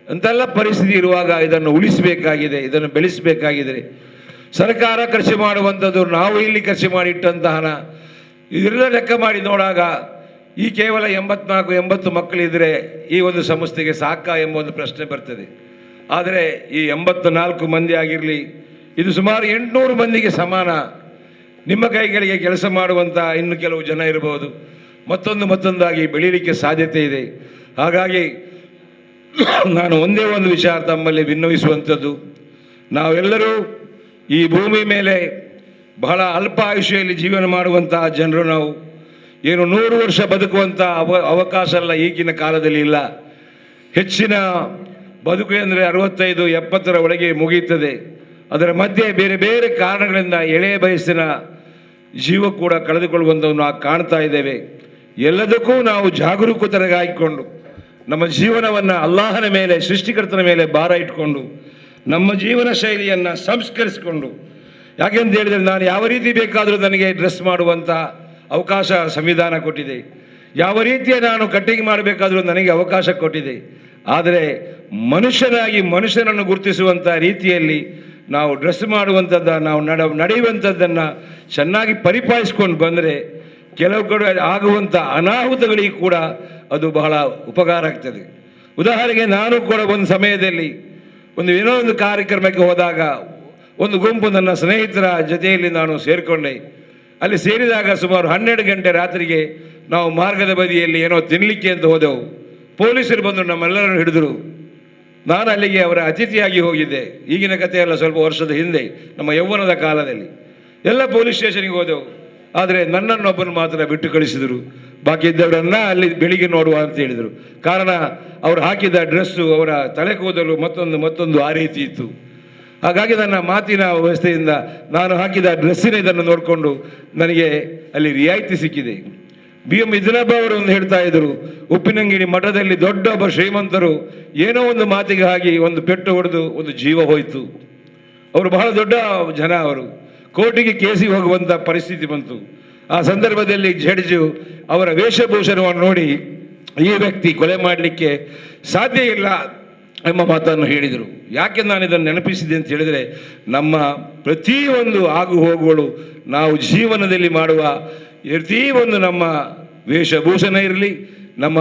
ಅಂತೆಲ್ಲ ಪರಿಸ್ಥಿತಿ ಇರುವಾಗ ಇದನ್ನು ಉಳಿಸಬೇಕಾಗಿದೆ, ಇದನ್ನು ಬೆಳೆಸಬೇಕಾಗಿದೆ. ಸರ್ಕಾರ ಖರ್ಚು ಮಾಡುವಂಥದ್ದು ನಾವು ಇಲ್ಲಿ ಖರ್ಚು ಮಾಡಿಟ್ಟಂತಹ ಹಣ ಇದೆಲ್ಲ ಲೆಕ್ಕ ಮಾಡಿ ನೋಡಾಗ ಈ ಕೇವಲ 80 ಮಕ್ಕಳಿದ್ದರೆ ಈ ಒಂದು ಸಂಸ್ಥೆಗೆ ಸಾಕಾ ಎಂಬ ಒಂದು ಪ್ರಶ್ನೆ ಬರ್ತದೆ. ಆದರೆ ಈ 84 ಮಂದಿ ಆಗಿರಲಿ, ಇದು ಸುಮಾರು 800 ಮಂದಿಗೆ ಸಮಾನ. ನಿಮ್ಮ ಕೈಗಳಿಗೆ ಕೆಲಸ ಮಾಡುವಂಥ ಇನ್ನು ಕೆಲವು ಜನ ಇರಬಹುದು, ಮತ್ತೊಂದಾಗಿ ಬೆಳೀಲಿಕ್ಕೆ ಸಾಧ್ಯತೆ ಇದೆ. ಹಾಗಾಗಿ ನಾನು ಒಂದೇ ಒಂದು ವಿಚಾರ ತಮ್ಮಲ್ಲಿ ವಿನ್ನವಿಸುವಂಥದ್ದು, ನಾವೆಲ್ಲರೂ ಈ ಭೂಮಿ ಮೇಲೆ ಬಹಳ ಅಲ್ಪ ಆಯುಷ್ಯದಲ್ಲಿ ಜೀವನ ಮಾಡುವಂತಹ ಜನರು. ನಾವು ಏನು 100 ವರ್ಷ ಬದುಕುವಂಥ ಅವಕಾಶ ಎಲ್ಲ ಈಗಿನ ಕಾಲದಲ್ಲಿ ಇಲ್ಲ. ಹೆಚ್ಚಿನ ಬದುಕು ಅಂದರೆ 65-70 ಒಳಗೆ ಮುಗಿಯುತ್ತದೆ. ಅದರ ಮಧ್ಯೆ ಬೇರೆ ಬೇರೆ ಕಾರಣಗಳಿಂದ ಎಳೆಯ ವಯಸ್ಸಿನ ಜೀವ ಕೂಡ ಕಳೆದುಕೊಳ್ಳುವಂಥವನ್ನು ನಾವು ಕಾಣ್ತಾ ಇದ್ದೇವೆ. ಎಲ್ಲದಕ್ಕೂ ನಾವು ಜಾಗರೂಕತರಾಗಿಕೊಂಡು ನಮ್ಮ ಜೀವನವನ್ನು ಅಲ್ಲಾಹನ ಮೇಲೆ, ಸೃಷ್ಟಿಕರ್ತನ ಮೇಲೆ ಭಾರ ಇಟ್ಕೊಂಡು ನಮ್ಮ ಜೀವನ ಶೈಲಿಯನ್ನು ಸಂಸ್ಕರಿಸಿಕೊಂಡು, ಯಾಕೆಂತ ಹೇಳಿದರೆ ನಾನು ಯಾವ ರೀತಿ ಬೇಕಾದರೂ ನನಗೆ ಡ್ರೆಸ್ ಮಾಡುವಂಥ ಅವಕಾಶ ಸಂವಿಧಾನ ಕೊಟ್ಟಿದೆ, ಯಾವ ರೀತಿಯ ನಾನು ಕಟ್ಟಿಂಗ್ ಮಾಡಬೇಕಾದರೂ ನನಗೆ ಅವಕಾಶ ಕೊಟ್ಟಿದೆ. ಆದರೆ ಮನುಷ್ಯನನ್ನು ಗುರುತಿಸುವಂಥ ರೀತಿಯಲ್ಲಿ ನಾವು ಡ್ರೆಸ್ ಮಾಡುವಂಥದ್ದನ್ನು, ನಾವು ನಡೆಯುವಂಥದ್ದನ್ನು ಚೆನ್ನಾಗಿ ಪರಿಪಾಲಿಸ್ಕೊಂಡು ಬಂದರೆ ಕೆಲವು ಕಡೆ ಆಗುವಂಥ ಅನಾಹುತಗಳಿಗೆ ಕೂಡ ಅದು ಬಹಳ ಉಪಕಾರ ಆಗ್ತದೆ. ಉದಾಹರಣೆಗೆ ನಾನು ಕೂಡ ಒಂದು ಸಮಯದಲ್ಲಿ ಏನೋ ಒಂದು ಕಾರ್ಯಕ್ರಮಕ್ಕೆ ಹೋದಾಗ ಒಂದು ಗುಂಪು ನನ್ನ ಸ್ನೇಹಿತರ ಜೊತೆಯಲ್ಲಿ ನಾನು ಸೇರಿಕೊಂಡೆ. ಅಲ್ಲಿ ಸೇರಿದಾಗ ಸುಮಾರು 12 ಗಂಟೆ ರಾತ್ರಿಗೆ ನಾವು ಮಾರ್ಗದ ಬದಿಯಲ್ಲಿ ಏನೋ ತಿನ್ನಲಿಕ್ಕೆ ಅಂತ ಹೋದೆವು. ಪೊಲೀಸರು ಬಂದು ನಮ್ಮೆಲ್ಲರನ್ನು ಹಿಡಿದರು. ನಾನು ಅಲ್ಲಿಗೆ ಅವರ ಅತಿಥಿಯಾಗಿ ಹೋಗಿದ್ದೆ. ಈಗಿನ ಕಥೆಯಲ್ಲ, ಸ್ವಲ್ಪ ವರ್ಷದ ಹಿಂದೆ ನಮ್ಮ ಯೌವನದ ಕಾಲದಲ್ಲಿ ಎಲ್ಲ ಪೊಲೀಸ್ ಸ್ಟೇಷನ್ಗೆ ಹೋದೆವು. ಆದರೆ ನನ್ನನ್ನೊಬ್ಬನು ಮಾತ್ರ ಬಿಟ್ಟು ಕಳಿಸಿದರು. ಬಾಕಿ ಇದ್ದವರನ್ನ ಅಲ್ಲಿ ಬೆಳಿಗ್ಗೆ ನೋಡುವ ಅಂತ ಹೇಳಿದರು. ಕಾರಣ ಅವರು ಹಾಕಿದ ಡ್ರೆಸ್ಸು, ಅವರ ತಲೆ ಕೂದಲು ಮತ್ತೊಂದು ಆ ರೀತಿ ಇತ್ತು. ಹಾಗಾಗಿ ನನ್ನ ಮಾತಿನ ವ್ಯವಸ್ಥೆಯಿಂದ ನಾನು ಹಾಕಿದ ಡ್ರೆಸ್ಸಿನ ಇದನ್ನು ನೋಡಿಕೊಂಡು ನನಗೆ ಅಲ್ಲಿ ರಿಯಾಯಿತಿ ಸಿಕ್ಕಿದೆ. BM ಇದ್ನಬ್ಬ ಅವರು ಒಂದು ಹೇಳ್ತಾ ಇದ್ರು, ಉಪ್ಪಿನಂಗಿಣಿ ಮಠದಲ್ಲಿ ದೊಡ್ಡ ಒಬ್ಬ ಶ್ರೀಮಂತರು ಏನೋ ಒಂದು ಮಾತಿಗೆ ಆಗಿ ಒಂದು ಪೆಟ್ಟು ಹೊಡೆದು ಒಂದು ಜೀವ ಹೋಯಿತು. ಅವರು ಬಹಳ ದೊಡ್ಡ ಜನ, ಅವರು ಕೋರ್ಟಿಗೆ ಕೇಸಿಗೆ ಹೋಗುವಂಥ ಪರಿಸ್ಥಿತಿ ಬಂತು. ಆ ಸಂದರ್ಭದಲ್ಲಿ ಜಡ್ಜು ಅವರ ವೇಷಭೂಷಣವನ್ನು ನೋಡಿ ಈ ವ್ಯಕ್ತಿ ಕೊಲೆ ಮಾಡಲಿಕ್ಕೆ ಸಾಧ್ಯ ಇಲ್ಲ ಎಂಬ ಮಾತನ್ನು ಹೇಳಿದರು. ಯಾಕೆ ನಾನು ಇದನ್ನು ನೆನಪಿಸಿದೆ ಅಂತ ಹೇಳಿದರೆ, ನಮ್ಮ ಪ್ರತಿಯೊಂದು ಆಗು ಹೋಗುಗಳು ನಾವು ಜೀವನದಲ್ಲಿ ಮಾಡುವ ಪ್ರತಿಯೊಂದು ನಮ್ಮ ವೇಷಭೂಷಣ ಇರಲಿ, ನಮ್ಮ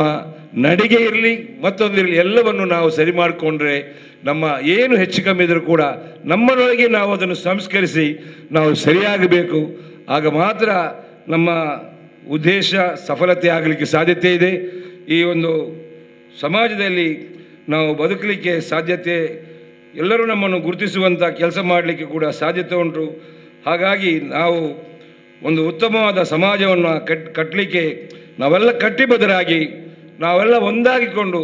ನಡಿಗೆ ಇರಲಿ, ಮತ್ತೊಂದಿರಲಿ, ಎಲ್ಲವನ್ನು ನಾವು ಸರಿ ಮಾಡಿಕೊಂಡ್ರೆ ನಮ್ಮ ಏನು ಹೆಚ್ಚು ಕಮ್ಮಿ ಇದ್ರೂ ಕೂಡ ನಮ್ಮನೊಳಗೆ ನಾವು ಅದನ್ನು ಸಂಸ್ಕರಿಸಿ ನಾವು ಸರಿಯಾಗಬೇಕು. ಆಗ ಮಾತ್ರ ನಮ್ಮ ಉದ್ದೇಶ ಸಫಲತೆ ಆಗಲಿಕ್ಕೆ ಸಾಧ್ಯತೆ ಇದೆ. ಈ ಒಂದು ಸಮಾಜದಲ್ಲಿ ನಾವು ಬದುಕಲಿಕ್ಕೆ ಸಾಧ್ಯತೆ, ಎಲ್ಲರೂ ನಮ್ಮನ್ನು ಗುರುತಿಸುವಂಥ ಕೆಲಸ ಮಾಡಲಿಕ್ಕೆ ಕೂಡ ಸಾಧ್ಯತೆ ಉಂಟು. ಹಾಗಾಗಿ ನಾವು ಒಂದು ಉತ್ತಮವಾದ ಸಮಾಜವನ್ನು ಕಟ್ಟಲಿಕ್ಕೆ ನಾವೆಲ್ಲ ಕಟ್ಟಿಬದ್ಧರಾಗಿ, ನಾವೆಲ್ಲ ಒಂದಾಗಿಕೊಂಡು,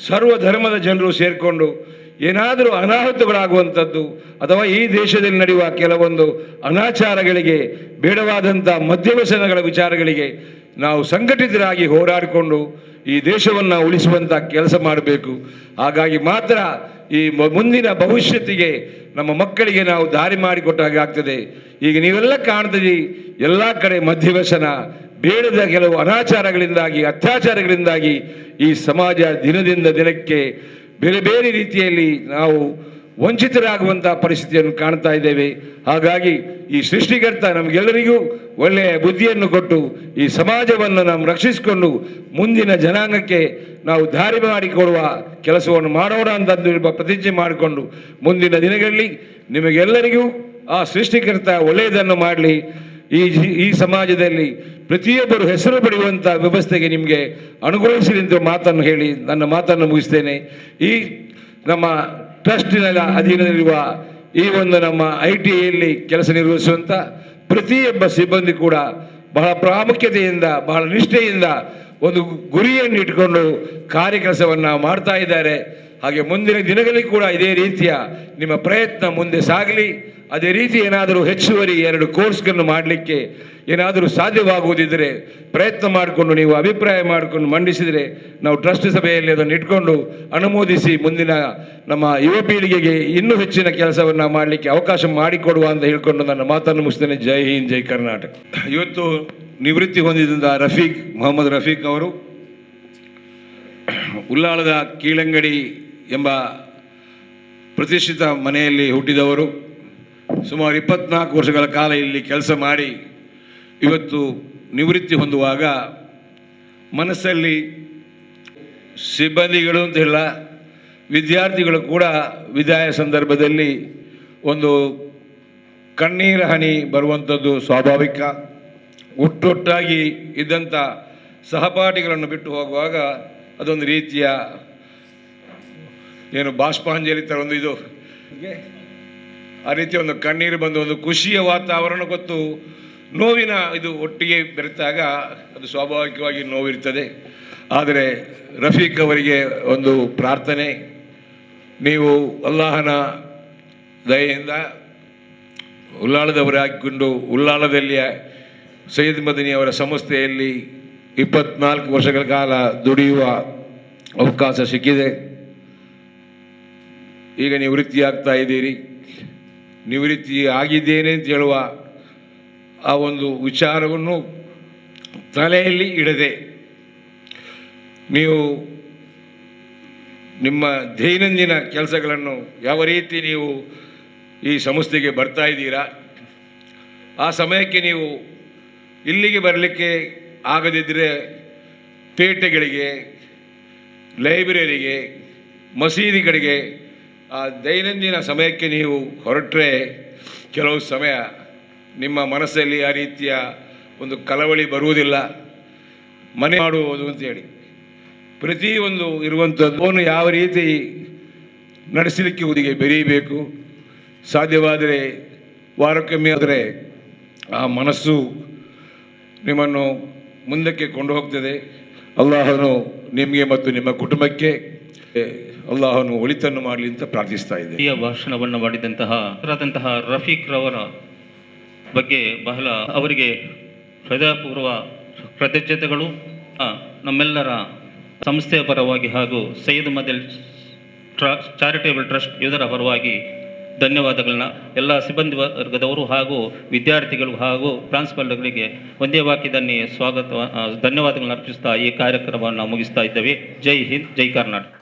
ಸರ್ವ ಧರ್ಮದ ಜನರು ಸೇರಿಕೊಂಡು ಏನಾದರೂ ಅನಾಹುತಗಳಾಗುವಂಥದ್ದು ಅಥವಾ ಈ ದೇಶದಲ್ಲಿ ನಡೆಯುವ ಕೆಲವೊಂದು ಅನಾಚಾರಗಳಿಗೆ, ಬೇಡವಾದಂಥ ಮದ್ಯವ್ಯಸನಗಳ ವಿಚಾರಗಳಿಗೆ ನಾವು ಸಂಘಟಿತರಾಗಿ ಹೋರಾಡಿಕೊಂಡು ಈ ದೇಶವನ್ನು ಉಳಿಸುವಂಥ ಕೆಲಸ ಮಾಡಬೇಕು. ಹಾಗಾಗಿ ಮಾತ್ರ ಈ ಮುಂದಿನ ಭವಿಷ್ಯತ್ತಿಗೆ ನಮ್ಮ ಮಕ್ಕಳಿಗೆ ನಾವು ದಾರಿ ಮಾಡಿಕೊಟ್ಟಾಗೆ ಆಗ್ತದೆ. ಈಗ ನೀವೆಲ್ಲ ಕಾಣ್ತೀರಿ, ಎಲ್ಲ ಕಡೆ ಮದ್ಯವ್ಯಸನ, ಬೇಡದ ಕೆಲವು ಅನಾಚಾರಗಳಿಂದಾಗಿ, ಅತ್ಯಾಚಾರಗಳಿಂದಾಗಿ ಈ ಸಮಾಜ ದಿನದಿಂದ ದಿನಕ್ಕೆ ಬೇರೆ ಬೇರೆ ರೀತಿಯಲ್ಲಿ ನಾವು ವಂಚಿತರಾಗುವಂಥ ಪರಿಸ್ಥಿತಿಯನ್ನು ಕಾಣ್ತಾ ಇದ್ದೇವೆ. ಹಾಗಾಗಿ ಈ ಸೃಷ್ಟಿಕರ್ತ ನಮಗೆಲ್ಲರಿಗೂ ಒಳ್ಳೆಯ ಬುದ್ಧಿಯನ್ನು ಕೊಟ್ಟು ಈ ಸಮಾಜವನ್ನು ನಾವು ರಕ್ಷಿಸಿಕೊಂಡು ಮುಂದಿನ ಜನಾಂಗಕ್ಕೆ ನಾವು ದಾರಿ ಮಾಡಿಕೊಡುವ ಕೆಲಸವನ್ನು ಮಾಡೋಣ ಅಂತಂದು ಪ್ರತಿಜ್ಞೆ ಮಾಡಿಕೊಂಡು ಮುಂದಿನ ದಿನಗಳಲ್ಲಿ ನಿಮಗೆಲ್ಲರಿಗೂ ಆ ಸೃಷ್ಟಿಕರ್ತ ಒಳ್ಳೆಯದನ್ನು ಮಾಡಲಿ. ಈ ಸಮಾಜದಲ್ಲಿ ಪ್ರತಿಯೊಬ್ಬರು ಹೆಸರು ಪಡೆಯುವಂಥ ವ್ಯವಸ್ಥೆಗೆ ನಿಮಗೆ ಅನುಗ್ರಹಿಸಲಿ ಅಂತ ಮಾತನ್ನು ಹೇಳಿ ನನ್ನ ಮಾತನ್ನು ಮುಗಿಸ್ತೇನೆ. ಈ ನಮ್ಮ ಟ್ರಸ್ಟಿನ ಅಧೀನದಲ್ಲಿರುವ ಈ ಒಂದು ನಮ್ಮ ITಯಲ್ಲಿ ಕೆಲಸ ನಿರ್ವಹಿಸುವಂಥ ಪ್ರತಿಯೊಬ್ಬ ಸಿಬ್ಬಂದಿ ಕೂಡ ಬಹಳ ಪ್ರಾಮುಖ್ಯತೆಯಿಂದ, ಬಹಳ ನಿಷ್ಠೆಯಿಂದ ಒಂದು ಗುರಿಯನ್ನು ಇಟ್ಕೊಂಡು ಕಾರ್ಯಕೆಲಸವನ್ನು ಮಾಡ್ತಾ ಇದ್ದಾರೆ. ಹಾಗೆ ಮುಂದಿನ ದಿನಗಳಲ್ಲಿ ಕೂಡ ಇದೇ ರೀತಿಯ ನಿಮ್ಮ ಪ್ರಯತ್ನ ಮುಂದೆ ಸಾಗಲಿ. ಅದೇ ರೀತಿ ಏನಾದರೂ ಹೆಚ್ಚುವರಿ 2 ಕೋರ್ಸ್ಗಳನ್ನು ಮಾಡಲಿಕ್ಕೆ ಏನಾದರೂ ಸಾಧ್ಯವಾಗುವುದಿದ್ದರೆ ಪ್ರಯತ್ನ ಮಾಡಿಕೊಂಡು ನೀವು ಅಭಿಪ್ರಾಯ ಮಾಡಿಕೊಂಡು ಮಂಡಿಸಿದರೆ ನಾವು ಟ್ರಸ್ಟ್ ಸಭೆಯಲ್ಲಿ ಅದನ್ನು ಇಟ್ಕೊಂಡು ಅನುಮೋದಿಸಿ ಮುಂದಿನ ನಮ್ಮ ಯುವ ಪೀಳಿಗೆಗೆ ಇನ್ನೂ ಹೆಚ್ಚಿನ ಕೆಲಸವನ್ನು ಮಾಡಲಿಕ್ಕೆ ಅವಕಾಶ ಮಾಡಿಕೊಡುವ ಅಂತ ಹೇಳ್ಕೊಂಡು ನನ್ನ ಮಾತನ್ನು ಮುಗಿಸ್ತೇನೆ. ಜೈ ಹಿಂದ್, ಜೈ ಕರ್ನಾಟಕ. ಇವತ್ತು ನಿವೃತ್ತಿ ಹೊಂದಿದ್ದ ಮೊಹಮ್ಮದ್ ರಫೀಕ್ ಅವರು ಉಳ್ಳಾಳದ ಕೀಳಂಗಡಿ ಎಂಬ ಪ್ರತಿಷ್ಠಿತ ಮನೆಯಲ್ಲಿ ಹುಟ್ಟಿದವರು. ಸುಮಾರು 24 ವರ್ಷಗಳ ಕಾಲ ಇಲ್ಲಿ ಕೆಲಸ ಮಾಡಿ ಇವತ್ತು ನಿವೃತ್ತಿ ಹೊಂದುವಾಗ ಮನಸ್ಸಲ್ಲಿ ಸಿಬ್ಬಂದಿಗಳು ಅಂತ ಇಲ್ಲ, ವಿದ್ಯಾರ್ಥಿಗಳು ಕೂಡ ವಿದಾಯ ಸಂದರ್ಭದಲ್ಲಿ ಒಂದು ಕಣ್ಣೀರ ಹನಿ ಬರುವಂಥದ್ದು ಸ್ವಾಭಾವಿಕ. ಒಟ್ಟೊಟ್ಟಾಗಿ ಇದ್ದಂಥ ಸಹಪಾಠಿಗಳನ್ನು ಬಿಟ್ಟು ಹೋಗುವಾಗ ಅದೊಂದು ರೀತಿಯ ಏನು ಬಾಷ್ಪಾಂಜಲಿ ಥರ ಒಂದು ಇದು ಆ ರೀತಿಯ ಒಂದು ಕಣ್ಣೀರು ಬಂದು ಒಂದು ಖುಷಿಯ ವಾತಾವರಣ ಗೊತ್ತು. ನೋವಿನ ಇದು ಒಟ್ಟಿಗೆ ಬೆರೆತಾಗ ಅದು ಸ್ವಾಭಾವಿಕವಾಗಿ ನೋವಿರ್ತದೆ. ಆದರೆ ರಫೀಕ್ ಅವರಿಗೆ ಒಂದು ಪ್ರಾರ್ಥನೆ, ನೀವು ಅಲ್ಲಾಹನ ದಯೆಯಿಂದ ಉಳ್ಳಾಳದವರಾಗಿಕೊಂಡು ಉಳ್ಳಾಳದಲ್ಲಿ ಸೈಯದ್ ಮದನಿ ಅವರ ಸಂಸ್ಥೆಯಲ್ಲಿ 24 ವರ್ಷಗಳ ಕಾಲ ದುಡಿಯುವ ಅವಕಾಶ ಸಿಕ್ಕಿದೆ. ಈಗ ನಿವೃತ್ತಿ ಆಗ್ತಾ ಇದ್ದೀರಿ. ನಿವೃತ್ತಿ ಆಗಿದ್ದೇನೆ ಅಂತ ಹೇಳುವ ಆ ಒಂದು ವಿಚಾರವನ್ನು ತಲೆಯಲ್ಲಿ ಇಡದೆ ನೀವು ನಿಮ್ಮ ದೈನಂದಿನ ಕೆಲಸಗಳನ್ನು ಯಾವ ರೀತಿ ನೀವು ಈ ಸಂಸ್ಥೆಗೆ ಬರ್ತಾ ಇದ್ದೀರಾ, ಆ ಸಮಯಕ್ಕೆ ನೀವು ಇಲ್ಲಿಗೆ ಬರಲಿಕ್ಕೆ ಆಗದಿದ್ದರೆ ಪೇಟೆಗಳಿಗೆ, ಲೈಬ್ರರಿಗೆ, ಮಸೀದಿಗಳಿಗೆ ಆ ದೈನಂದಿನ ಸಮಯಕ್ಕೆ ನೀವು ಹೊರಟ್ರೆ ಕೆಲವು ಸಮಯ ನಿಮ್ಮ ಮನಸ್ಸಲ್ಲಿ ಆ ರೀತಿಯ ಒಂದು ಕಳವಳಿ ಬರುವುದಿಲ್ಲ. ಮನೆ ಮಾಡುವುದು ಅಂತೇಳಿ ಪ್ರತಿಯೊಂದು ಇರುವಂಥದ್ದು ಯಾವ ರೀತಿ ನಡೆಸಲಿಕ್ಕೆ ಹುದಿಗೆ ಬೆರೀಬೇಕು. ಸಾಧ್ಯವಾದರೆ ವಾರಕ್ಕೊಮ್ಮೆ ಆದರೆ ಆ ಮನಸ್ಸು ನಿಮ್ಮನ್ನು ಮುಂದಕ್ಕೆ ಕೊಂಡು ಹೋಗ್ತದೆ. ಅಲ್ಲಾಹನು ನಿಮಗೆ ಮತ್ತು ನಿಮ್ಮ ಕುಟುಂಬಕ್ಕೆ ಅಲ್ಲಾಹನು ಒಳಿತನ್ನು ಮಾಡಲಿ ಅಂತ ಪ್ರಾರ್ಥಿಸ್ತಾ ಇದ್ದೆ. ಈ ಭಾಷಣವನ್ನು ಮಾಡಿದಂತಹ ರಫೀಕ್ ರವರ ಬಗ್ಗೆ ಬಹಳ ಅವರಿಗೆ ಹೃದಯಪೂರ್ವ ಕೃತಜ್ಞತೆಗಳು. ನಮ್ಮೆಲ್ಲರ ಸಂಸ್ಥೆಯ ಪರವಾಗಿ ಹಾಗೂ ಸೈಯದ್ ಮದನಿ ಚಾರಿಟೇಬಲ್ ಟ್ರಸ್ಟ್ ಇದರ ಪರವಾಗಿ ಧನ್ಯವಾದಗಳನ್ನ ಎಲ್ಲ ಸಿಬ್ಬಂದಿ ವರ್ಗದವರು ಹಾಗೂ ವಿದ್ಯಾರ್ಥಿಗಳು ಹಾಗೂ ಪ್ರಾಂಶುಪಾಲರಿಗೆ ಒಂದೇ ವಾಕ್ಯದಲ್ಲಿ ಧನ್ಯವಾದಗಳನ್ನು ಅರ್ಪಿಸ್ತಾ ಈ ಕಾರ್ಯಕ್ರಮವನ್ನು ಮುಗಿಸ್ತಾ ಇದ್ದೇವೆ. ಜೈ ಹಿಂದ್, ಜೈ ಕರ್ನಾಟಕ.